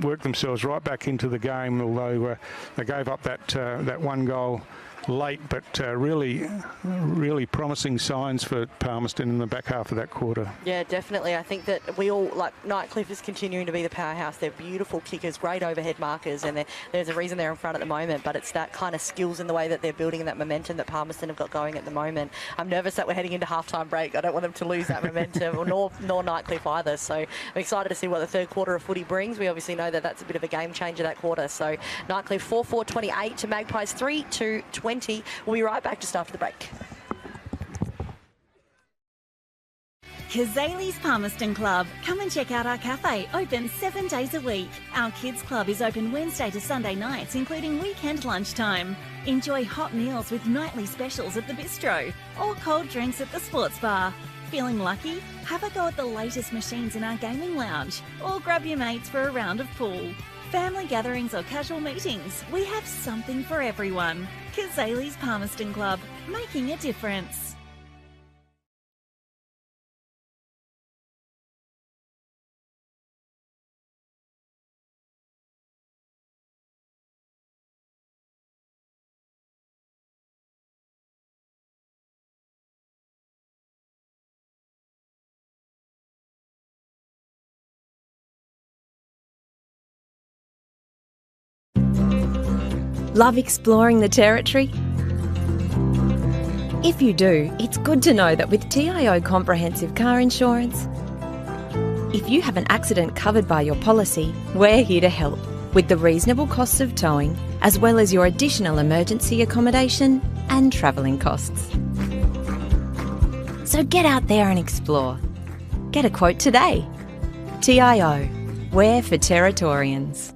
worked themselves right back into the game, although they gave up that one goal late, but really promising signs for Palmerston in the back half of that quarter. Yeah, definitely. I think that we all, like, Nightcliff is continuing to be the powerhouse. They're beautiful kickers, great overhead markers, and there's a reason they're in front at the moment, but it's that kind of skills in the way that they're building and that momentum that Palmerston have got going at the moment. I'm nervous that we're heading into halftime break. I don't want them to lose that momentum, nor Nightcliff either. So I'm excited to see what the third quarter of footy brings. We obviously know that that's a bit of a game changer that quarter. So Nightcliff 4-4-28 to Magpies 3-2-20. We'll be right back just after the break. Kazali's Palmerston Club. Come and check out our cafe, open 7 days a week. Our kids club is open Wednesday to Sunday nights, including weekend lunchtime. Enjoy hot meals with nightly specials at the bistro or cold drinks at the sports bar. Feeling lucky? Have a go at the latest machines in our gaming lounge or grab your mates for a round of pool. Family gatherings or casual meetings, we have something for everyone. Kazali's Palmerston Club, making a difference. Love exploring the territory? If you do, it's good to know that with TIO Comprehensive Car Insurance, if you have an accident covered by your policy, we're here to help with the reasonable costs of towing, as well as your additional emergency accommodation and travelling costs. So get out there and explore. Get a quote today. TIO, we're for Territorians.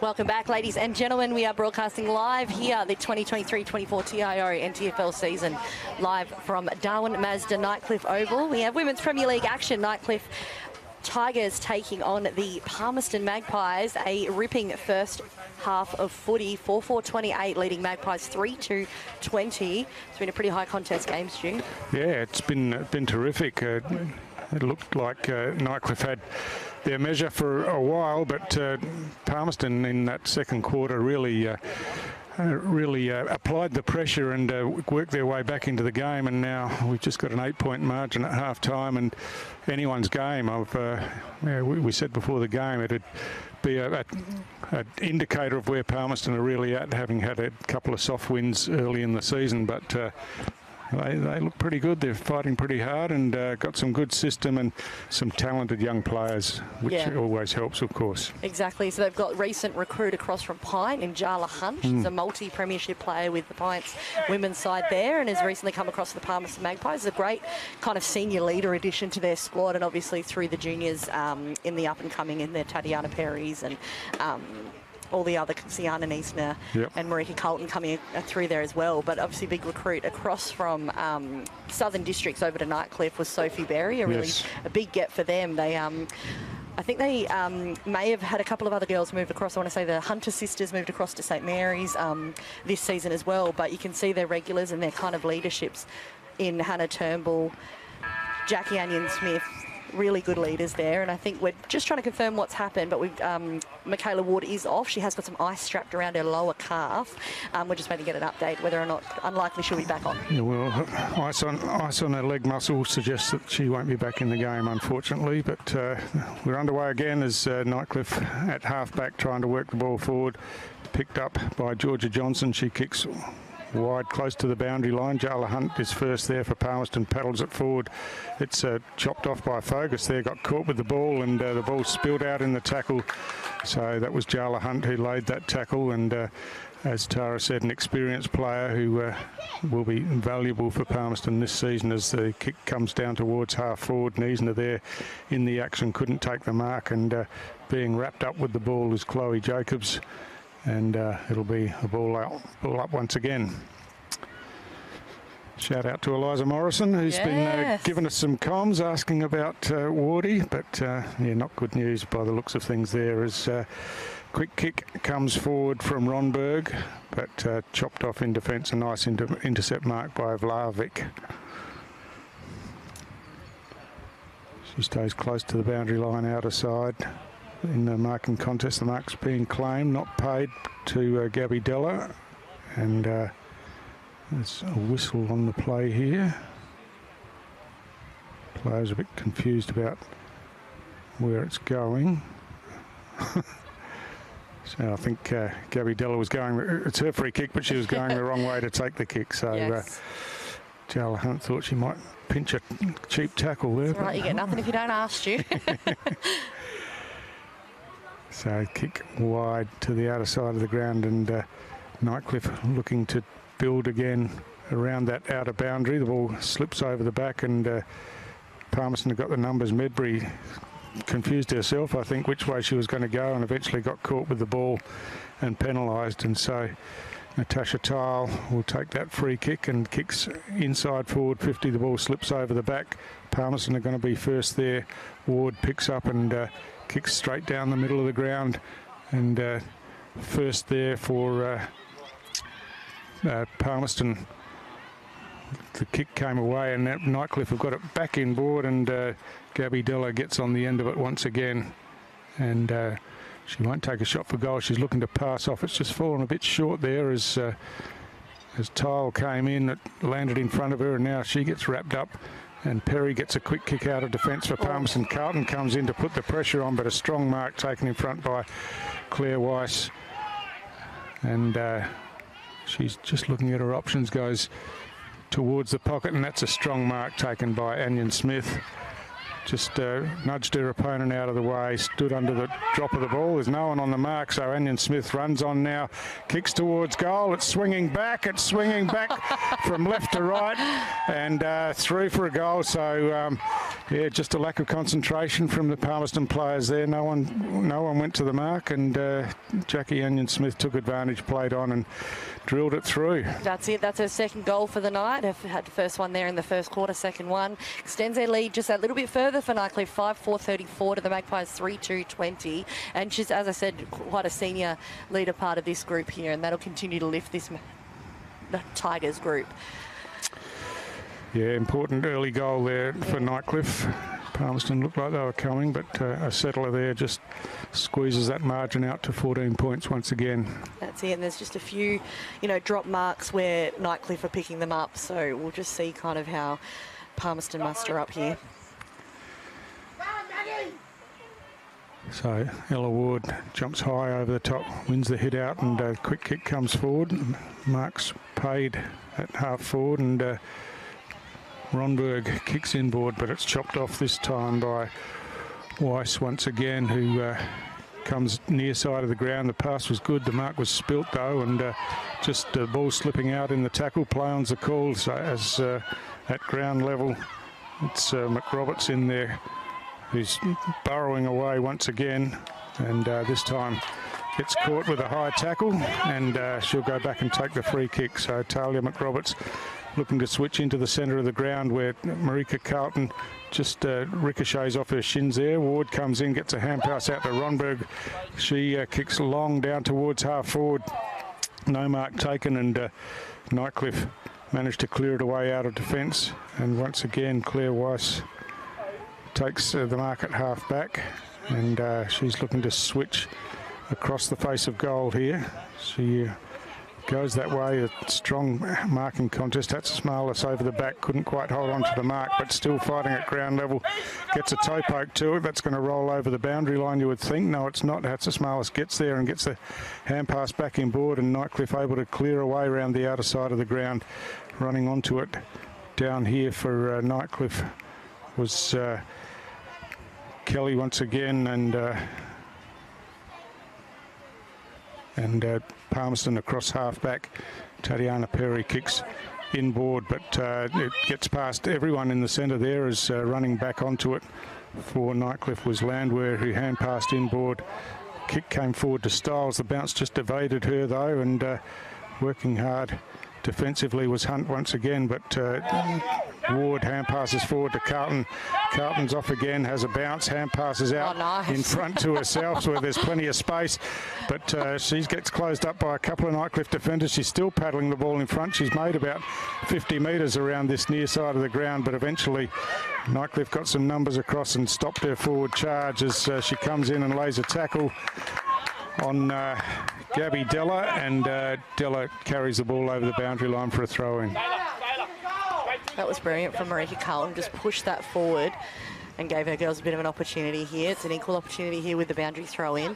Welcome back, ladies and gentlemen. We are broadcasting live here, the 2023-24 TIO NTFL season, live from Darwin Mazda Nightcliff Oval. We have Women's Premier League action. Nightcliff Tigers taking on the Palmerston Magpies. A ripping first half of footy, 4-4-28, leading Magpies 3-2-20. It's been a pretty high contest game, Stu. Yeah, it's been terrific. It looked like Nightcliff had their measure for a while, but Palmerston in that second quarter really applied the pressure and worked their way back into the game. And now we've just got an 8-point margin at half time, and anyone's game. We said before the game it'd be an indicator of where Palmerston are really at, having had a couple of soft wins early in the season, but they look pretty good. They're fighting pretty hard and got some good system and some talented young players, which always helps, of course. Exactly. So they've got recent recruit across from Pine in Jarla Hunt. She's a multi-premiership player with the Pints women's side there, and has recently come across the Palmerston Magpies. It's a great kind of senior leader addition to their squad, and obviously through the juniors in the up-and-coming in their Tatiana Perry's and all the other, Sienna Niesner and Marika Colton coming through there as well. But obviously big recruit across from Southern Districts over to Nightcliff was Sophie Berry, a big get for them. They I think they may have had a couple of other girls move across. I want to say the Hunter sisters moved across to St Mary's this season as well, but you can see their regulars and their kind of leaderships in Hannah Turnbull, Jackie Onion-Smith, really good leaders there. And I think we're just trying to confirm what's happened, but we've Michaela Ward is off. She has got some ice strapped around her lower calf. We're just waiting to get an update whether or not, unlikely she'll be back on. Yeah, well, ice on her leg muscle suggests that she won't be back in the game, unfortunately. But we're underway again as Nightcliff at half-back trying to work the ball forward. Picked up by Georgia Johnson. She kicks wide, close to the boundary line. Jarla Hunt is first there for Palmerston, paddles it forward. It's chopped off by Fogus there, got caught with the ball, and the ball spilled out in the tackle. So that was Jarla Hunt who laid that tackle, and as Tara said, an experienced player who will be valuable for Palmerston this season as the kick comes down towards half forward. Niesner there in the action, couldn't take the mark, and being wrapped up with the ball is Chloe Jacobs. And it'll be a ball up once again. Shout out to Eliza Morrison, who's been giving us some comms asking about Wardy, but not good news by the looks of things there, as quick kick comes forward from Ronberg, but chopped off in defence. A nice intercept mark by Vlahovic. She stays close to the boundary line, outer side. In the marking contest, the mark's being claimed, not paid to Gabby Della, and there's a whistle on the play here. Players a bit confused about where it's going. So I think Gabby Della was going, it's her free kick, but she was going the wrong way to take the kick. So Jarla Hunt thought she might pinch a cheap tackle there. That's right, you get nothing if you don't ask, Stu. So kick wide to the outer side of the ground, and Nightcliff looking to build again around that outer boundary. The ball slips over the back, and Palmerston have got the numbers. Medbury confused herself, I think, which way she was going to go, and eventually got caught with the ball and penalised. And so Natasha Tile will take that free kick and kicks inside forward 50. The ball slips over the back. Palmerston are going to be first there. Ward picks up and kicks straight down the middle of the ground, and first there for Palmerston. The kick came away, and Nightcliff have got it back inboard, and Gabby Della gets on the end of it once again, and she won't take a shot for goal. She's looking to pass off. It's just fallen a bit short there as Tile came in, it landed in front of her, and now she gets wrapped up. And Perry gets a quick kick out of defence for Palmerston. Carlton comes in to put the pressure on, but a strong mark taken in front by Claire Weiss. And she's just looking at her options, goes towards the pocket, and that's a strong mark taken by Onion Smith. just nudged her opponent out of the way, stood under the drop of the ball. There's no one on the mark, so Onion Smith runs on now, kicks towards goal. It's swinging back from left to right, and through for a goal. So yeah, just a lack of concentration from the Palmerston players there. No one went to the mark, and Jackie Onion Smith took advantage, played on, and drilled it through. That's it. That's her second goal for the night. Had the first one there in the first quarter, second one. Extends their lead just a little bit further for Nightcliff, 5-4-34 to the Magpies, 3-2-20. And she's, as I said, quite a senior leader part of this group here, and that'll continue to lift this the Tigers group. Yeah, important early goal there for Nightcliff. Palmerston looked like they were coming, but a settler there just squeezes that margin out to 14 points once again. That's it, and there's just a few, drop marks where Nightcliff are picking them up, so we'll just see kind of how Palmerston muster up here. So Ella Ward jumps high over the top, wins the hit out, and a quick kick comes forward. Mark's paid at half forward, and Ronberg kicks inboard, but it's chopped off this time by Weiss once again, who comes near side of the ground. The pass was good, the mark was spilt though, and just the ball slipping out in the tackle. Play on's the call, so as at ground level, it's McRoberts in there, who's burrowing away once again, and this time gets caught with a high tackle, and she'll go back and take the free kick. So Talia McRoberts looking to switch into the centre of the ground, where Marika Carlton just ricochets off her shins there. Ward comes in, gets a hand pass out to Ronberg. She kicks long down towards half forward. No mark taken, and Nightcliff managed to clear it away out of defence. And once again, Claire Weiss takes the mark at half back, and she's looking to switch across the face of goal here. She goes that way, a strong marking contest. That's Smarless over the back, couldn't quite hold on to the mark, but still fighting at ground level. Gets a toe poke to it, that's going to roll over the boundary line, you would think. No, it's not. Smarless gets there and gets the hand pass back inboard, and Nightcliff able to clear away around the outer side of the ground. Running onto it down here for Nightcliff was Kelly once again, and Palmerston across half back. Tatiana Perry kicks inboard, but it gets past everyone in the centre there, as running back onto it for Nightcliff was Landwehr, who hand passed inboard. Kick came forward to Stiles. The bounce just evaded her though, and working hard defensively was Hunt once again, but Ward hand passes forward to Carlton. Carlton's off again, has a bounce, hand passes out in front to herself where there's plenty of space, but she gets closed up by a couple of Nightcliff defenders. She's still paddling the ball in front. She's made about 50 metres around this near side of the ground, but eventually Nightcliff got some numbers across and stopped her forward charge as she comes in and lays a tackle on Gabby Della, and Della carries the ball over the boundary line for a throw-in. That was brilliant from Marika Carlton, just pushed that forward and gave her girls a bit of an opportunity here. It's an equal opportunity here with the boundary throw-in.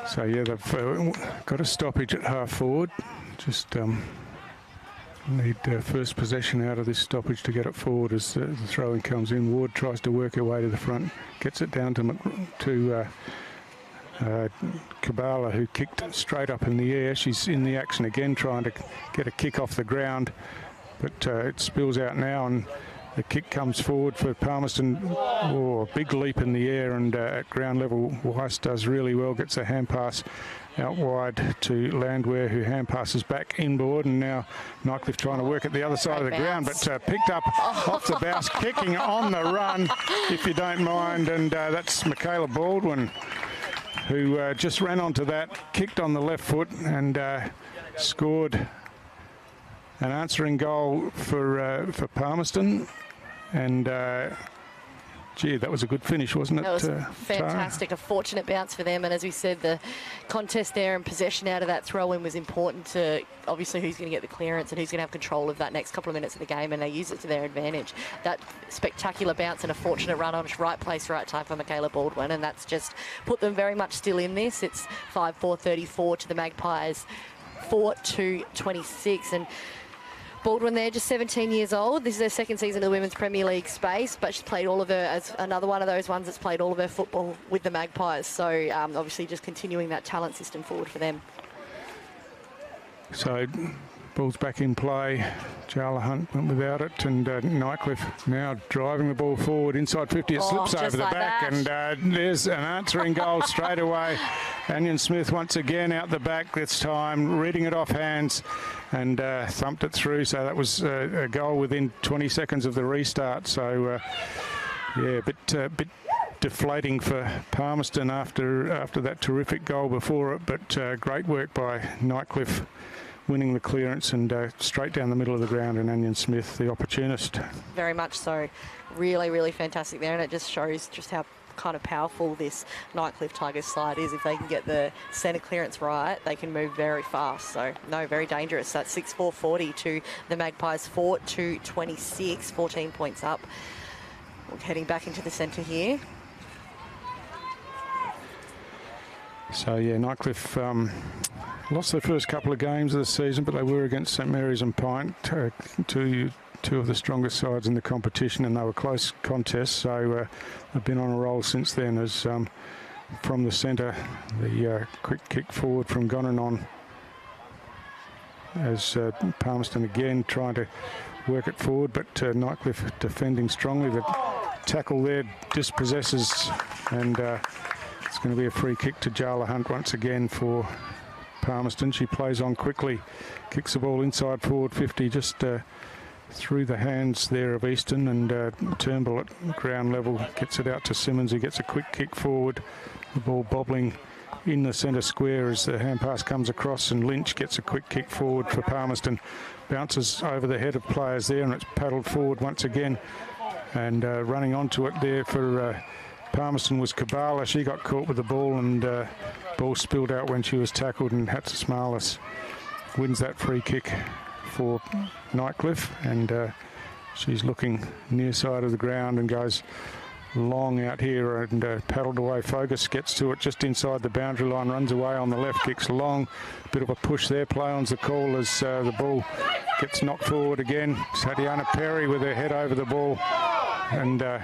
So yeah, they've got a stoppage at half forward. Just need first possession out of this stoppage to get it forward as the throw-in comes in. Ward tries to work her way to the front, gets it down to Kabbalah, who kicked straight up in the air. She's in the action again, trying to get a kick off the ground, but it spills out now, and the kick comes forward for Palmerston. Oh, a big leap in the air, and at ground level, Weiss does really well, gets a hand pass out wide to Landwehr, who hand passes back inboard, and now Nightcliff trying to work at the other side of the ground, but picked up off the bounce, kicking on the run, if you don't mind, and that's Michaela Baldwin, who just ran onto that, kicked on the left foot, and scored an answering goal for Palmerston. And gee, that was a good finish, wasn't it? That was fantastic. A fortunate bounce for them. And as we said, the contest there and possession out of that throw-in was important to obviously who's going to get the clearance and who's going to have control of that next couple of minutes of the game, and they use it to their advantage. That spectacular bounce and a fortunate run on right place, right time for Michaela Baldwin, and that's just put them very much still in this. It's 5-4-34 to the Magpies, 4-2-26. And Baldwin there, just 17 years old. This is her second season in the Women's Premier League space, but she's played all of her, as another one of those ones that's played all of her football with the Magpies. So obviously just continuing that talent system forward for them. So ball's back in play. Jarla Hunt went without it, and Nightcliff now driving the ball forward inside 50. It slips over the back, and there's an answering goal straight away. Anion Smith once again out the back this time, reading it off hands, and thumped it through. So that was a goal within 20 seconds of the restart. So yeah, a bit deflating for Palmerston after that terrific goal before it, but great work by Nightcliff, winning the clearance and straight down the middle of the ground, and Anion Smith, the opportunist. Very much so. Really, really fantastic there, and it just shows just how kind of powerful this Nightcliff Tigers side is. If they can get the centre clearance right, they can move very fast. So, no, very dangerous. That's 6-4-40 to the Magpies, 4-26, 14 points up. We're heading back into the centre here. So, yeah, Nightcliff lost their first couple of games of the season, but they were against St Mary's and Pint, two of the strongest sides in the competition, and they were close contests. So they've been on a roll since then, as from the centre, the quick kick forward from Gonanon, as Palmerston again trying to work it forward, but Nightcliff defending strongly. The tackle there dispossesses, and it's going to be a free kick to Jarla Hunt once again for Palmerston. She plays on quickly, kicks the ball inside forward 50, just through the hands there of Easton, and Turnbull at ground level gets it out to Simmons, who gets a quick kick forward. The ball bobbling in the centre square as the hand pass comes across, and Lynch gets a quick kick forward for Palmerston. Bounces over the head of players there, and it's paddled forward once again. And running onto it there for Palmerston was Kabbalah. She got caught with the ball, and ball spilled out when she was tackled, and Hatzismalis wins that free kick for Nightcliff, and she's looking near side of the ground and goes long out here, and paddled away. Fogus gets to it just inside the boundary line, runs away on the left, kicks long. Bit of a push there. Play on's the call as the ball gets knocked forward again. Tatiana Perry with her head over the ball, and the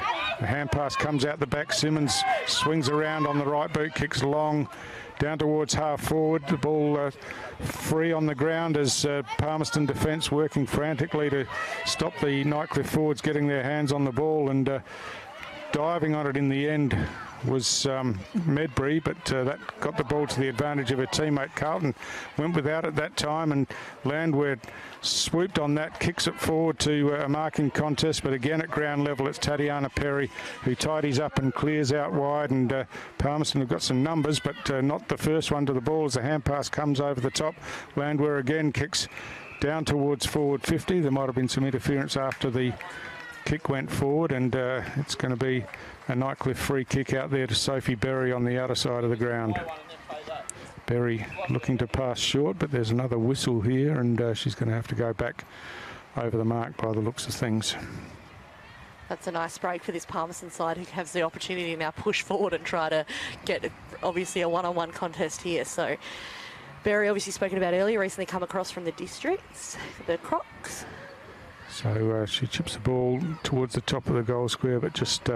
hand pass comes out the back. Simmons swings around on the right boot, kicks long down towards half forward. The ball free on the ground as Palmerston defence working frantically to stop the Nightcliff forwards getting their hands on the ball, and diving on it in the end was Medbury, but that got the ball to the advantage of her teammate. Carlton went without it that time, and Landwehr swooped on that, kicks it forward to a marking contest, but again at ground level it's Tatiana Perry who tidies up and clears out wide, and Palmerston have got some numbers, but not the first one to the ball as the hand pass comes over the top. Landwehr again kicks down towards forward 50. There might have been some interference after the kick went forward, and it's going to be a Nightcliff free kick out there to Sophie Berry on the outer side of the ground. Berry looking to pass short, but there's another whistle here, and she's going to have to go back over the mark by the looks of things. That's a nice break for this Palmerston side, who has the opportunity to now push forward and try to get obviously a one-on-one contest here. So Berry, obviously spoken about earlier, recently come across from the districts, the Crocs. So she chips the ball towards the top of the goal square, but just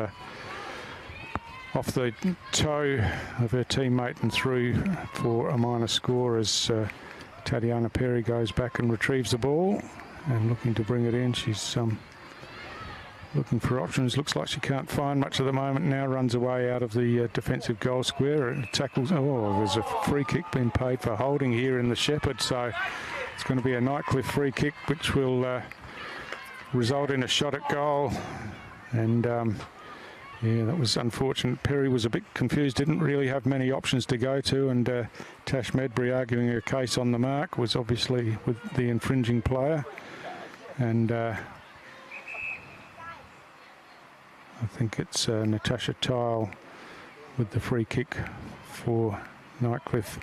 off the toe of her teammate and through for a minor score, as Tatiana Perry goes back and retrieves the ball and looking to bring it in. She's looking for options. Looks like she can't find much at the moment. Now runs away out of the defensive goal square. Tackles. Oh, there's a free kick being paid for holding here in the Shepherd. So it's going to be a Nightcliff free kick, which will result in a shot at goal. And yeah, that was unfortunate. Perry was a bit confused, didn't really have many options to go to, and Tash Medbury, arguing her case on the mark, was obviously with the infringing player. And I think it's Natasha Tile with the free kick for Nightcliff.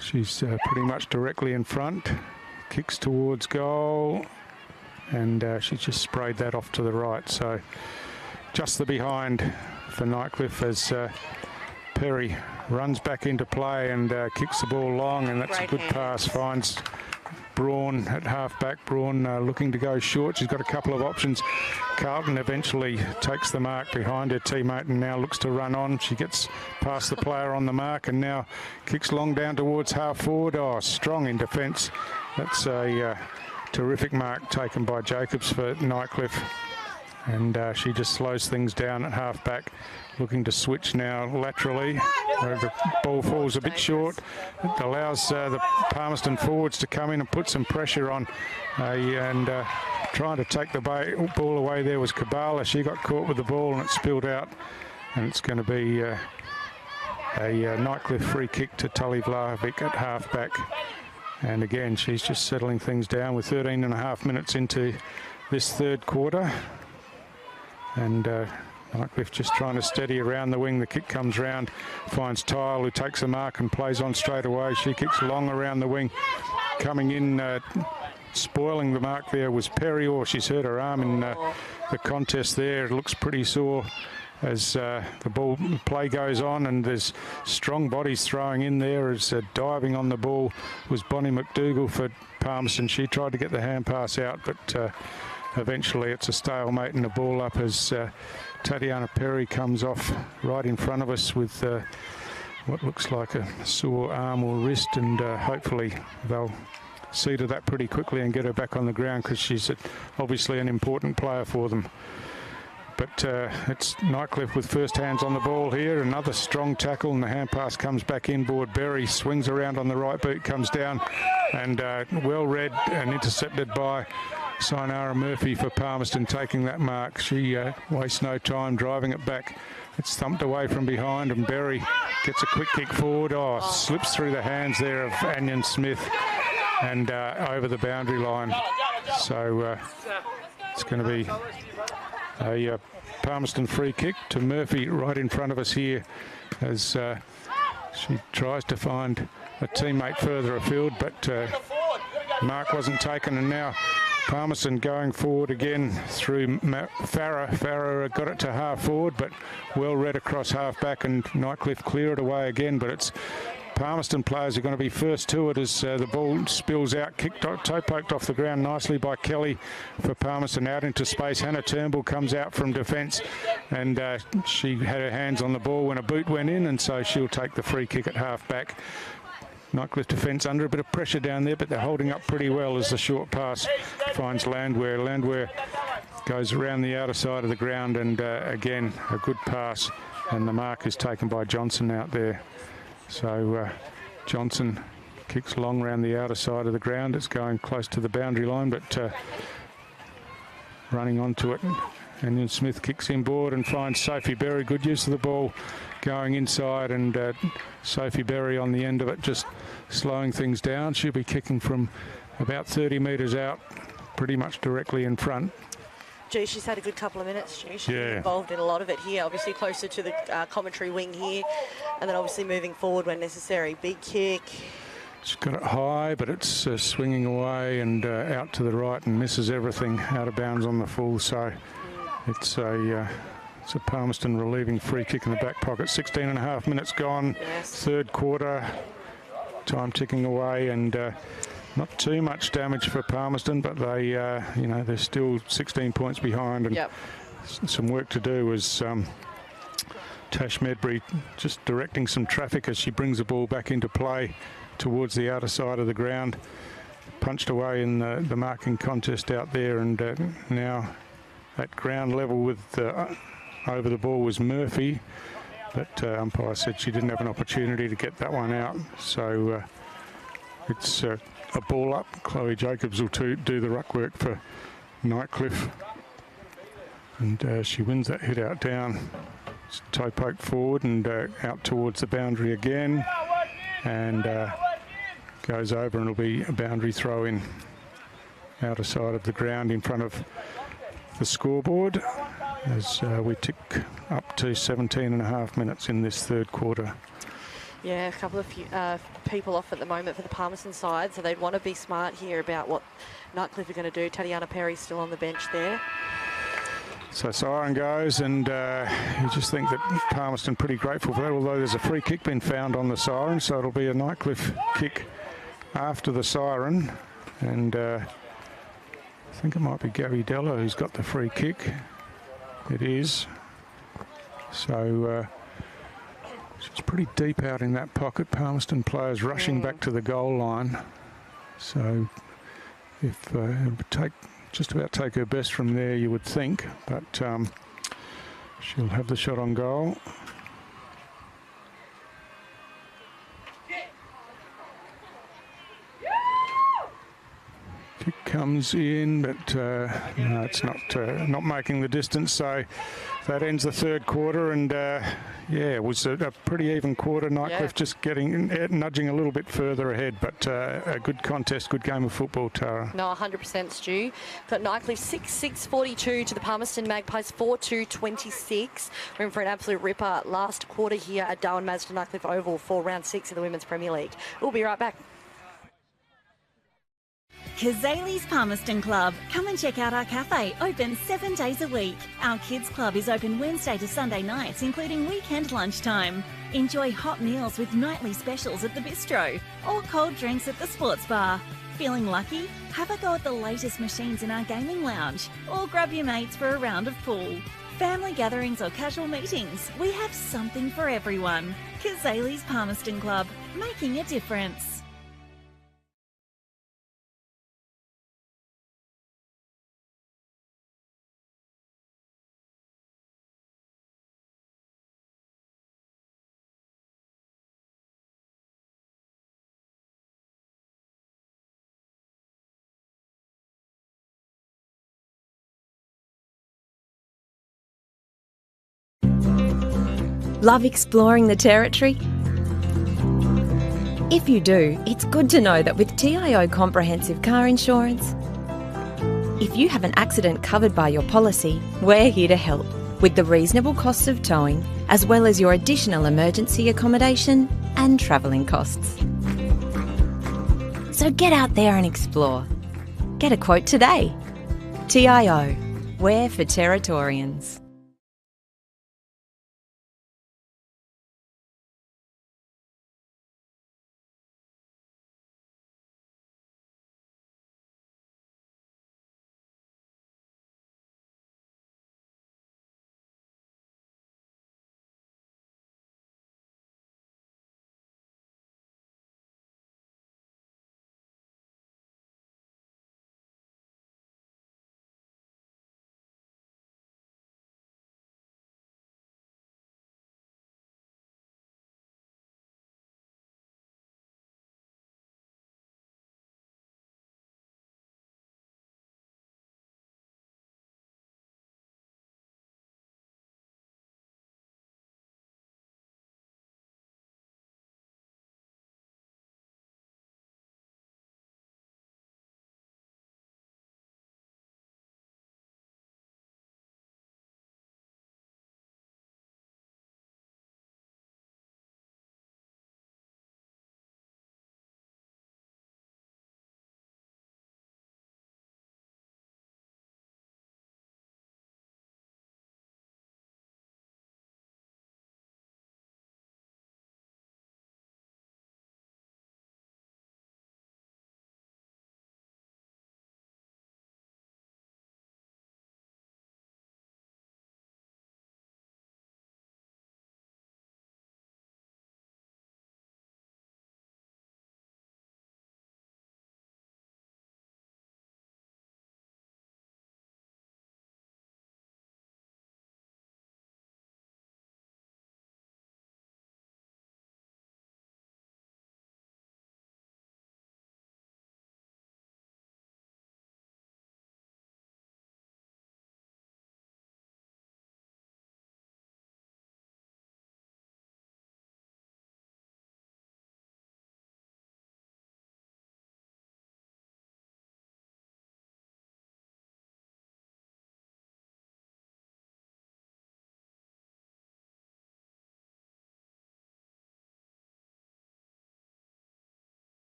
She's pretty much directly in front, kicks towards goal, and she just sprayed that off to the right. So just the behind for Nightcliff as Perry runs back into play and kicks the ball long, and that's a good pass, finds Braun at half-back. Braun looking to go short. She's got a couple of options. Carlton eventually takes the mark behind her teammate and now looks to run on. She gets past the player on the mark and now kicks long down towards half-forward. Oh, strong in defence. That's a terrific mark taken by Jacobs for Nightcliff. And she just slows things down at half-back. Looking to switch now laterally. The ball falls a bit short. It allows the Palmerston forwards to come in and put some pressure on. And trying to take the ball away there was Kabbalah. She got caught with the ball and it spilled out. And it's going to be a Nightcliff free kick to Tully Vlahovic at half-back. And again, she's just settling things down with 13.5 minutes into this third quarter. And Nightcliff just trying to steady around the wing. The kick comes round, finds Tile, who takes the mark and plays on straight away. She kicks long around the wing. Coming in, spoiling the mark there was Perry. Or she's hurt her arm in the contest there. It looks pretty sore as the play goes on, and there's strong bodies throwing in there. As diving on the ball was Bonnie McDougall for Palmerston. She tried to get the hand pass out, but eventually it's a stalemate and a ball up as Tatiana Perry comes off right in front of us with what looks like a sore arm or wrist, and hopefully they'll see to that pretty quickly and get her back on the ground, because she's obviously an important player for them. But it's Nightcliff with first hands on the ball here. Another strong tackle and the hand pass comes back inboard. Berry swings around on the right boot, comes down and well read and intercepted by Sinara Murphy for Palmerston, taking that mark. She wastes no time driving it back. It's thumped away from behind and Berry gets a quick kick forward. Oh, slips through the hands there of Anyan Smith and over the boundary line. So it's going to be a Palmerston free kick to Murphy right in front of us here as she tries to find a teammate further afield, but mark wasn't taken, and now Palmerston going forward again through Farah. Farah got it to half forward, but well read across half back, and Nightcliff clear it away again, but it's Palmerston players are going to be first to it as the ball spills out, toe poked off the ground nicely by Kelly for Palmerston, out into space. Hannah Turnbull comes out from defence, and she had her hands on the ball when a boot went in, and so she'll take the free kick at half back. Nightcliff defence under a bit of pressure down there, but they're holding up pretty well as the short pass finds Landwehr. Landwehr goes around the outer side of the ground, and again a good pass, and the mark is taken by Johnson out there. So Johnson kicks long round the outer side of the ground. It's going close to the boundary line, but running onto it. And then Smith kicks inboard and finds Sophie Berry. Good use of the ball going inside, and Sophie Berry on the end of it, just slowing things down. She'll be kicking from about 30 metres out, pretty much directly in front. Gee, she's had a good couple of minutes. She's been involved in a lot of it here, obviously closer to the commentary wing here, and then obviously moving forward when necessary. Big kick. She's got it high, but it's swinging away and out to the right and misses everything, out of bounds on the full. So it's a Palmerston relieving free kick in the back pocket. 16.5 minutes gone. Yes. Third quarter, time ticking away, and not too much damage for Palmerston, but they, they're still 16 points behind, and some work to do as Tash Medbury just directing some traffic as she brings the ball back into play towards the outer side of the ground. Punched away in the marking contest out there, and now at ground level with over the ball was Murphy, but umpire said she didn't have an opportunity to get that one out. So it's a ball up. Chloe Jacobs will do the ruck work for Nightcliff, and she wins that hit out down. It's toe poke forward and out towards the boundary again, and goes over, and it'll be a boundary throw in outer side of the ground in front of the scoreboard as we tick up to 17.5 minutes in this third quarter. Yeah, a couple of people off at the moment for the Palmerston side, so they'd want to be smart here about what Nightcliff are going to do. Tatiana Perry's still on the bench there. So siren goes, and you just think that Palmerston pretty grateful for that, although there's a free kick been found on the siren, so it'll be a Nightcliff kick after the siren. and I think it might be Gary Della who's got the free kick. It is. So she's pretty deep out in that pocket. Palmerston players rushing back to the goal line. So if it would just about take her best from there, you would think, but she'll have the shot on goal. Kick comes in, but no, it's not making the distance. So that ends the third quarter, and yeah, it was a pretty even quarter. Nightcliff just nudging a little bit further ahead, but a good contest, good game of football, Tara. No, 100%, Stu. Got Nightcliff 6-6-42 to the Palmerston Magpies 4-2-26. We're in for an absolute ripper last quarter here at Darwin Mazda Nightcliff Oval for round 6 of the Women's Premier League. We'll be right back. Kazali's Palmerston Club. Come and check out our cafe, open 7 days a week. Our kids club is open Wednesday to Sunday nights, including weekend lunchtime. Enjoy hot meals with nightly specials at the bistro or cold drinks at the sports bar. Feeling lucky? Have a go at the latest machines in our gaming lounge or grab your mates for a round of pool. Family gatherings or casual meetings, we have something for everyone. Kazali's Palmerston Club, making a difference. Love exploring the territory? If you do, it's good to know that with TIO Comprehensive Car Insurance, if you have an accident covered by your policy, we're here to help with the reasonable costs of towing, as well as your additional emergency accommodation and travelling costs. So get out there and explore. Get a quote today. TIO, we're for Territorians.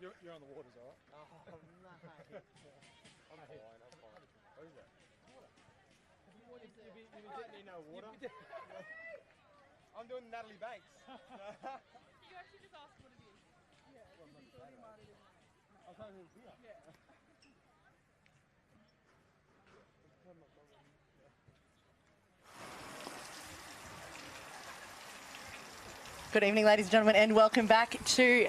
You're on the waters, all right? Oh, no. I'm fine. What is that? Water. You didn't need no water? I'm doing Natalie Banks. You actually just asked what it is. Yeah, I thought it was here. Yeah. Good evening, ladies and gentlemen, and welcome back to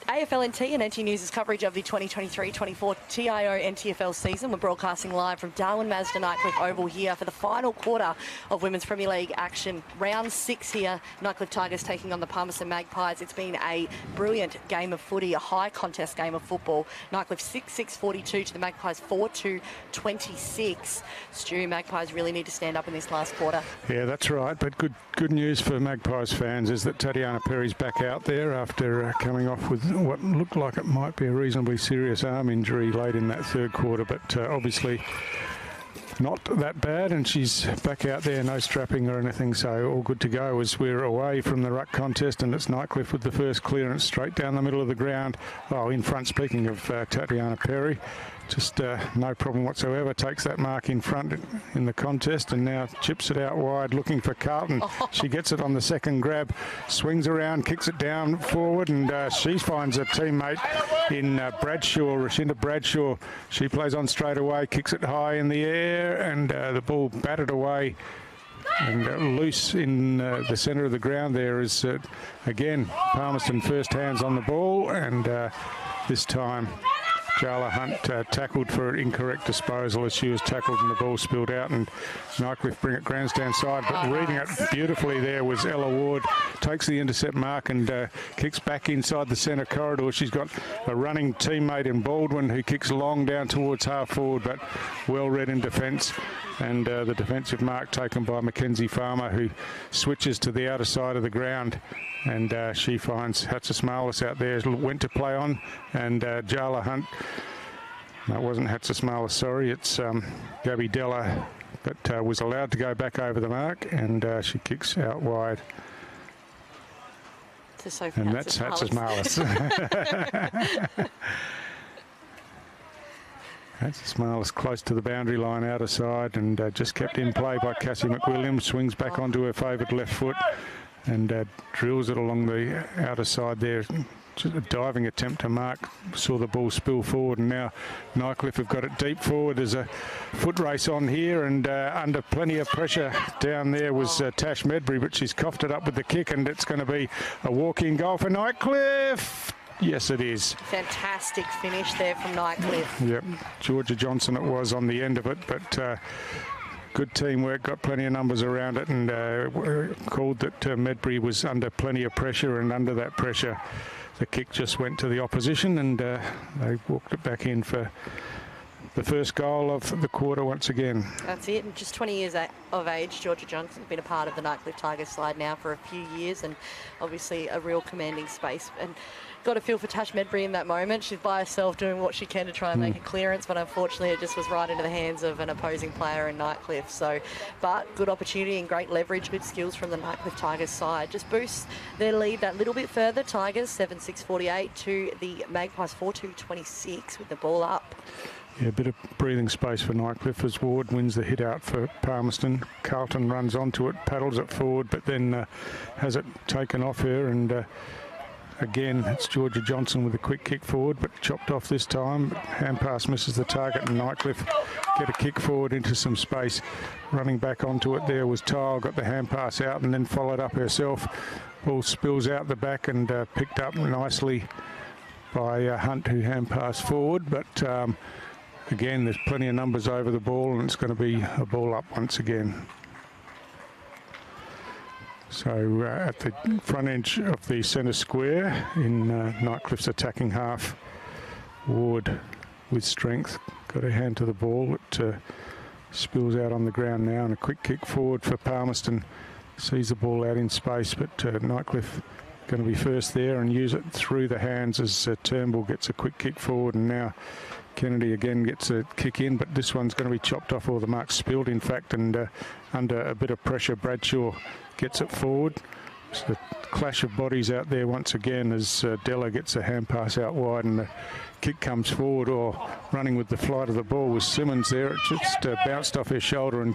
AFL NT and NT News' coverage of the 2023-24 TIO NTFL season. We're broadcasting live from Darwin Mazda Nightcliff Oval here for the final quarter of Women's Premier League action. Round 6 here, Nightcliff Tigers taking on the Palmerston Magpies. It's been a brilliant game of footy, a high contest game of football. Nightcliff 6-6-42 to the Magpies 4-26. Stu, Magpies really need to stand up in this last quarter. Yeah, that's right, but good news for Magpies fans is that Tatiana Perry's back out there after coming off with what looked like it might be a reasonably serious arm injury late in that third quarter, but obviously not that bad, and she's back out there, no strapping or anything, so all good to go as we're away from the ruck contest, and it's Nightcliff with the first clearance straight down the middle of the ground. Oh, in front, speaking of Tatiana Perry, just no problem whatsoever, takes that mark in front in the contest and now chips it out wide looking for Carlton. She gets it on the second grab, swings around, kicks it down forward, and she finds a teammate in Bradshaw, Rashinda Bradshaw. She plays on straight away, kicks it high in the air, and the ball batted away and loose in the centre of the ground. There is again Palmerston first hands on the ball, and this time Jarla Hunt tackled for incorrect disposal as she was tackled and the ball spilled out, and Nightcliff bring it grandstand side, but reading it beautifully there was Ella Ward. Takes the intercept mark and kicks back inside the centre corridor. She's got a running teammate in Baldwin who kicks long down towards half forward, but well read in defence, and the defensive mark taken by Mackenzie Farmer, who switches to the outer side of the ground, and she finds Hatzismalis out there, went to play on, and Jarla Hunt, that wasn't Hatzismalis, sorry, it's Gabby Della, but was allowed to go back over the mark, and she kicks out wide. And that's Hatzismalis. Hatzismalis close to the boundary line outer side, and just kept in play by Cassie McWilliams, swings back onto her favoured left foot and drills it along the outer side there. Just a diving attempt to mark, saw the ball spill forward, and now Nightcliff have got it deep forward. There's a foot race on here, and under plenty of pressure down there was Tash Medbury, but she's coughed it up with the kick, and it's going to be a walk-in goal for Nightcliff. Yes, it is. Fantastic finish there from Nightcliff. Yep, Georgia Johnson it was on the end of it, but good teamwork, got plenty of numbers around it, and called that Medbury was under plenty of pressure, and under that pressure the kick just went to the opposition, and they walked it back in for the first goal of the quarter once again. That's it. And just 20 years of age, Georgia Johnson's been a part of the Nightcliff Tigers side now for a few years, and obviously a real commanding space. And got a feel for Tash Medbury in that moment. She's by herself doing what she can to try and make a clearance, but unfortunately it just was right into the hands of an opposing player in Nightcliff. So, but good opportunity and great leverage, good skills from the Nightcliff Tigers side. Just boosts their lead that little bit further. Tigers 7-6-48 to the Magpies 4-2-26 with the ball up. Yeah, a bit of breathing space for Nightcliff as Ward wins the hit out for Palmerston. Carlton runs onto it, paddles it forward, but then has it taken off her, and again, it's Georgia Johnson with a quick kick forward, but chopped off this time. Hand pass misses the target, and Nightcliff get a kick forward into some space. Running back onto it there was Tyle, got the hand pass out and then followed up herself. Ball spills out the back and picked up nicely by Hunt, who hand passed forward. But again, there's plenty of numbers over the ball, and it's going to be a ball up once again. So at the front edge of the centre square in Nightcliff's attacking half, Ward with strength got her hand to the ball. It spills out on the ground now, and a quick kick forward for Palmerston. Sees the ball out in space, but Nightcliff going to be first there and use it through the hands as Turnbull gets a quick kick forward, and now Kennedy again gets a kick in, but this one's going to be chopped off, or the mark's spilled in fact, and under a bit of pressure Bradshaw gets it forward. So clash of bodies out there once again as Della gets a hand pass out wide and the kick comes forward, or running with the flight of the ball was Simmons there. It just bounced off her shoulder and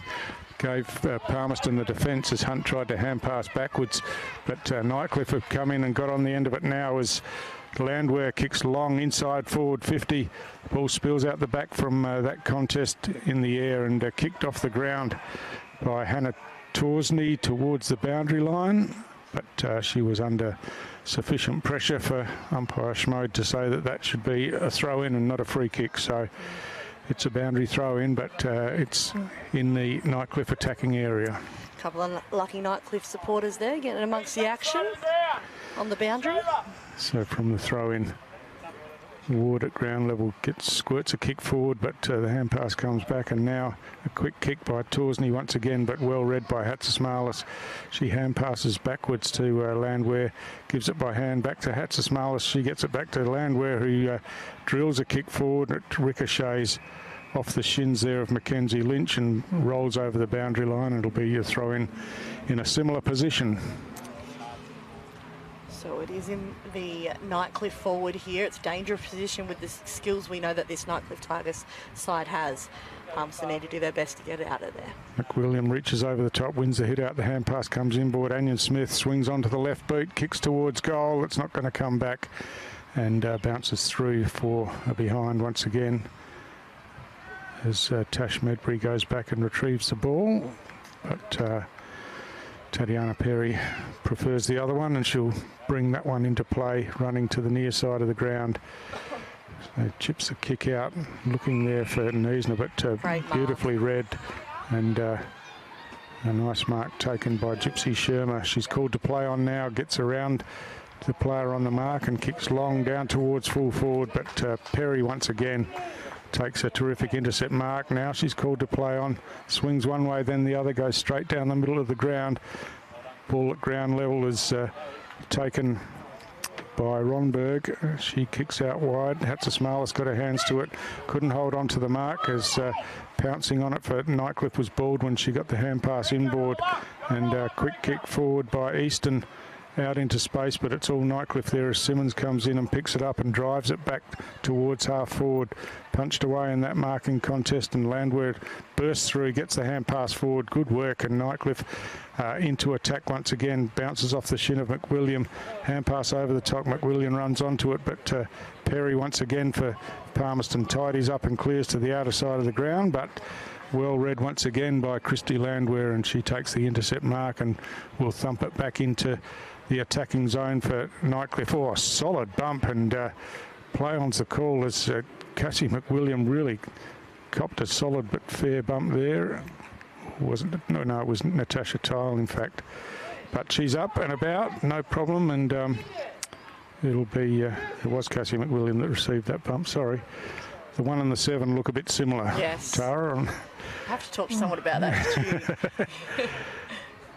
gave Palmerston the defence as Hunt tried to hand pass backwards. But Nightcliff have come in and got on the end of it now as Landwehr kicks long inside forward 50. Ball spills out the back from that contest in the air and kicked off the ground by Hannah Torsney towards the boundary line. But she was under sufficient pressure for umpire Schmode to say that that should be a throw-in and not a free kick. So it's a boundary throw-in, but it's in the Nightcliff attacking area. A couple of lucky Nightcliff supporters there getting amongst the action on the boundary. So from the throw-in, Ward at ground level squirts a kick forward, but the hand pass comes back, and now a quick kick by Torsney once again, but well read by Hatzismalis. She hand passes backwards to Landwehr, gives it by hand back to Hatzismalis. She gets it back to Landwehr, who drills a kick forward. It ricochets off the shins there of Mackenzie Lynch and rolls over the boundary line. It'll be a throw-in in a similar position. So it is in the Nightcliff forward here. It's a dangerous position with the skills we know that this Nightcliff Tigers side has. So need to do their best to get it out of there. McWilliam reaches over the top, wins the hit out. The hand pass comes inboard. Anion Smith swings onto the left boot, kicks towards goal. It's not going to come back and bounces through for a behind once again as Tash Medbury goes back and retrieves the ball. But Tatiana Perry prefers the other one, and she'll bring that one into play, running to the near side of the ground. So chips a kick out, looking there for Niesner, but beautifully read, and a nice mark taken by Gypsy Shermer. She's called to play on now, gets around the player on the mark and kicks long down towards full forward, but Perry once again takes a terrific intercept mark. Now she's called to play on, swings one way then the other, goes straight down the middle of the ground. Ball at ground level is taken by Ronberg. She kicks out wide. Hatzismalis got her hands to it, couldn't hold on to the mark as pouncing on it for Nightcliff was Baldwin. She got the hand pass inboard, and a quick kick forward by Easton out into space, but it's all Nightcliff there as Simmons comes in and picks it up and drives it back towards half forward. Punched away in that marking contest, and Landwehr bursts through, gets the hand pass forward. Good work, and Nightcliff into attack once again, bounces off the shin of McWilliam. Hand pass over the top, McWilliam runs onto it, but Perry once again for Palmerston tidies up and clears to the outer side of the ground, but well read once again by Christy Landwehr, and she takes the intercept mark and will thump it back into the attacking zone for Nightcliff. Oh, a solid bump, and play on's the call as Cassie McWilliam really copped a solid but fair bump there. Wasn't it? No, it was Natasha Tile, in fact. But she's up and about, no problem, and it'll be, it was Cassie McWilliam that received that bump, sorry. The 1 and the 7 look a bit similar. Yes. Tara. I have to talk to someone about that.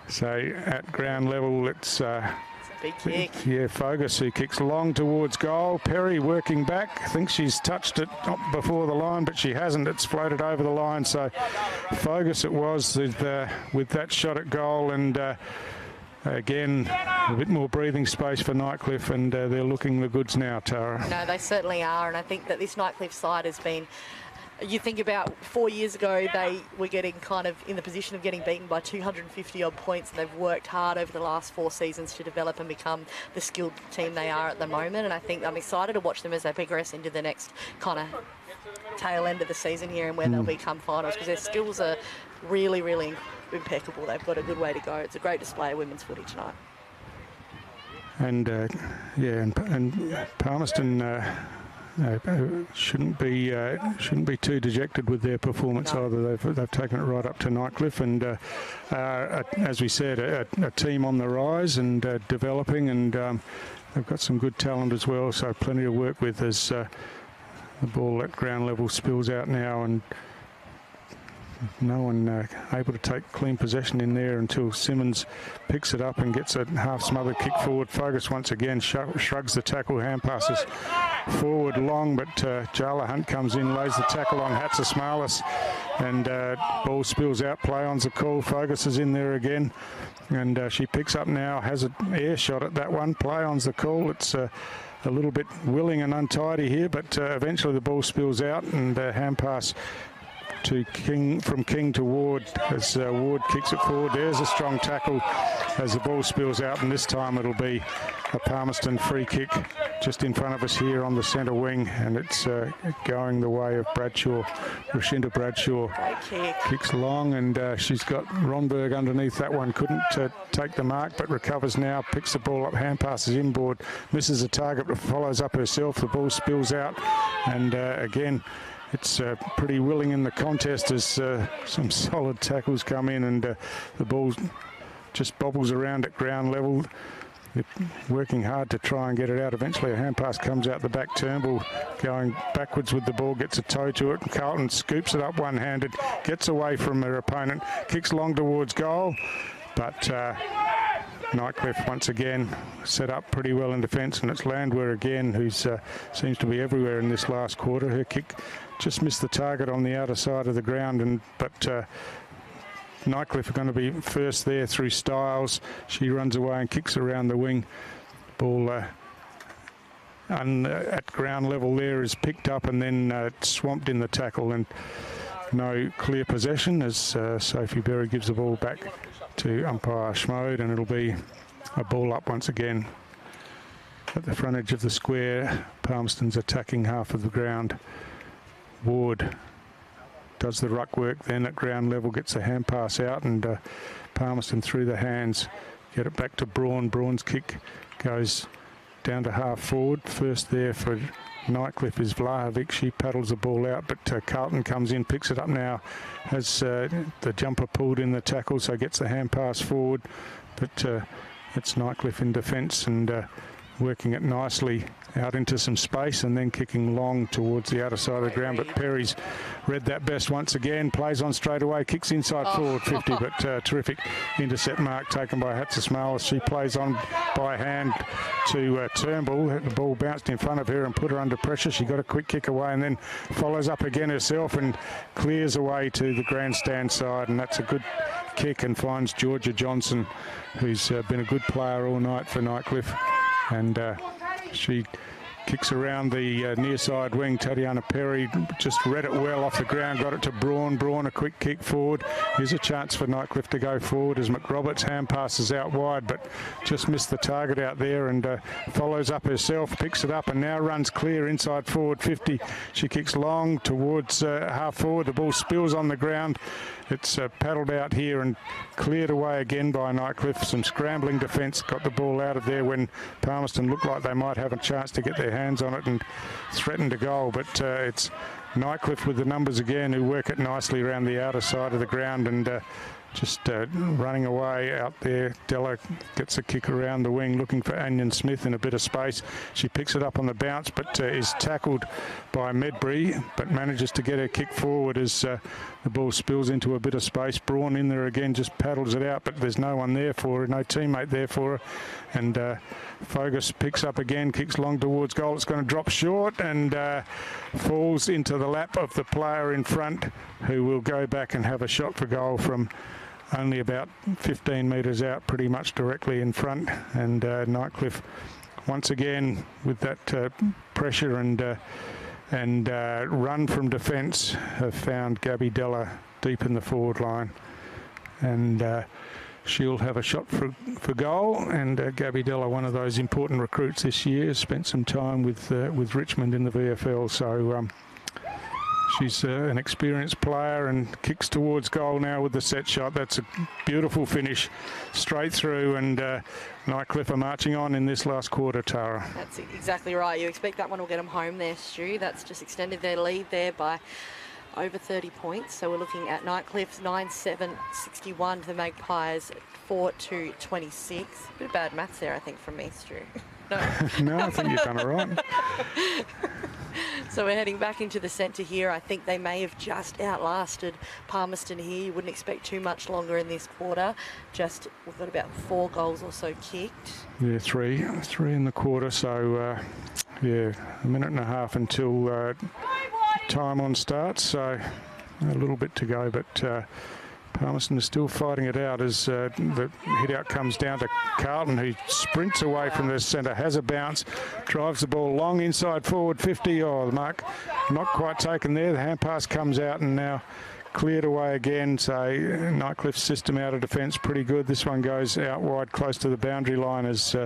So at ground level, it's a big kick. Yeah, Fogus, who kicks long towards goal. Perry working back. Thinks she's touched it before the line, but she hasn't. It's floated over the line. So Fogus it was with that shot at goal, and again, a bit more breathing space for Nightcliff, and they're looking the goods now, Tara. No, they certainly are, and I think that this Nightcliff side has been, you think about 4 years ago, they were getting kind of in the position of getting beaten by 250 odd points, and they've worked hard over the last 4 seasons to develop and become the skilled team they are at the moment. And I think I'm excited to watch them as they progress into the next kind of tail end of the season here, and where they'll become finals, because their skills are really, really impeccable. They've got a good way to go. It's a great display of women's footy tonight. And and Palmerston shouldn't be too dejected with their performance either. They've taken it right up to Nightcliff, and as we said, a team on the rise and developing, and they've got some good talent as well. So plenty to work with as the ball at ground level spills out now, and no one able to take clean possession in there until Simmons picks it up and gets a half smothered kick forward. Fogus once again shrugs the tackle, hand passes forward long, but Jala Hunt comes in, lays the tackle on Hatzismalis, and ball spills out. Play on's the call. Focus is in there again, and she picks up now, has an air shot at that one. Play on's the call. It's a little bit willing and untidy here, but eventually the ball spills out, and hand pass to King, from King to Ward, as Ward kicks it forward. There's a strong tackle as the ball spills out, and this time it'll be a Palmerston free kick just in front of us here on the centre wing, and it's going the way of Bradshaw. Rashinda Bradshaw kicks long, and she's got Ronberg underneath that one. Couldn't take the mark, but recovers now, picks the ball up, hand passes inboard, misses a target, but follows up herself. The ball spills out, and again, it's pretty willing in the contest as some solid tackles come in, and the ball just bobbles around at ground level. They're working hard to try and get it out. Eventually a hand pass comes out the back. Turnbull going backwards with the ball, gets a toe to it. Carlton scoops it up one-handed, gets away from their opponent, kicks long towards goal, but Nightcliff once again set up pretty well in defence, and it's Landwehr again, who seems to be everywhere in this last quarter. Her kick just missed the target on the outer side of the ground, but Nightcliff are going to be first there through Styles. She runs away and kicks around the wing. Ball at ground level there is picked up and then swamped in the tackle, and no clear possession as Sophie Berry gives the ball back to umpire Schmode, and it'll be a ball up once again at the front edge of the square. Palmerston's attacking half of the ground. Ward does the ruck work then at ground level, gets a hand pass out, and Palmerston through the hands get it back to Braun. Braun's kick goes down to half forward. First there for Nightcliff is Vlahovic. She paddles the ball out, but Carlton comes in, picks it up now, has the jumper pulled in the tackle, so gets the hand pass forward, but it's Nightcliff in defence and working it nicely out into some space and then kicking long towards the outer side of the ground. But Perry's read that best once again, plays on straight away, kicks inside forward 50, but terrific intercept mark taken by Hatzismalis. She plays on by hand to Turnbull. The ball bounced in front of her and put her under pressure. She got a quick kick away and then follows up again herself and clears away to the grandstand side, and that's a good kick and finds Georgia Johnson, who's been a good player all night for Nightcliff, and she kicks around the near side wing. Tatiana Perry just read it well off the ground, got it to Braun. Braun a quick kick forward. Here's a chance for Nightcliff to go forward as McRoberts hand passes out wide, but just missed the target out there, and follows up herself, picks it up and now runs clear inside forward 50. She kicks long towards half forward. The ball spills on the ground. It's paddled out here and cleared away again by Nightcliff. Some scrambling defence got the ball out of there when Palmerston looked like they might have a chance to get their hands on it and threatened a goal. But it's Nightcliff with the numbers again, who work it nicely around the outer side of the ground and just running away out there. Della gets a kick around the wing looking for Anion Smith in a bit of space. She picks it up on the bounce but is tackled by Medbury, but manages to get her kick forward as the ball spills into a bit of space. Braun in there again, just paddles it out, but there's no one there for her, no teammate there for her, and Fogus picks up again, kicks long towards goal. It's going to drop short and falls into the lap of the player in front, who will go back and have a shot for goal from only about 15 metres out, pretty much directly in front. And Nightcliff once again with that pressure and run from defence have found Gabby Della deep in the forward line, and she'll have a shot for goal. And Gabby Della, one of those important recruits this year, spent some time with Richmond in the VFL, so she's an experienced player and kicks towards goal now with the set shot. That's a beautiful finish straight through, and Nightcliff are marching on in this last quarter, Tara. That's exactly right. You expect that one will get them home there, Stu. That's just extended their lead there by over 30 points. So we're looking at Nightcliff's 9-7-61 to the Magpies 4-2-26. Bit of bad maths there, I think, from me, Stu. No, no, I think you've done it right. So we're heading back into the centre here. I think they may have just outlasted Palmerston here. You wouldn't expect too much longer in this quarter. We've got about 4 goals or so kicked. Yeah, three in the quarter. So Yeah, a minute and a half until time on starts, so a little bit to go, but Palmerston is still fighting it out as the hit out comes down to Carlton, who sprints away from the centre, has a bounce, drives the ball long inside forward 50. Oh, the mark not quite taken there. The hand pass comes out and now cleared away again. So Nightcliff's system out of defence pretty good. This one goes out wide close to the boundary line as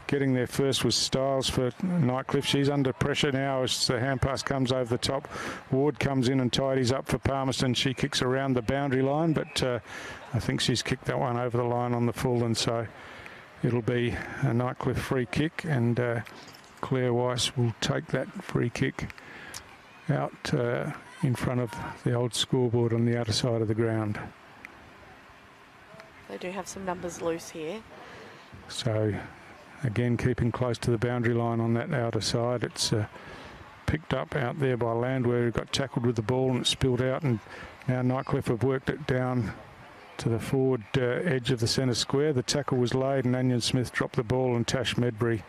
getting there first was Styles for Nightcliff. She's under pressure now as the hand pass comes over the top. Ward comes in and tidies up for Palmerston. She kicks around the boundary line, but I think she's kicked that one over the line on the full, and so it'll be a Nightcliff free kick, and Claire Weiss will take that free kick out in front of the old scoreboard on the outer side of the ground. They do have some numbers loose here. So again, keeping close to the boundary line on that outer side. It's picked up out there by Landwehr, who got tackled with the ball and it spilled out, and now Nightcliff have worked it down to the forward edge of the centre square. The tackle was laid and Anion Smith dropped the ball, and Tash Medbury,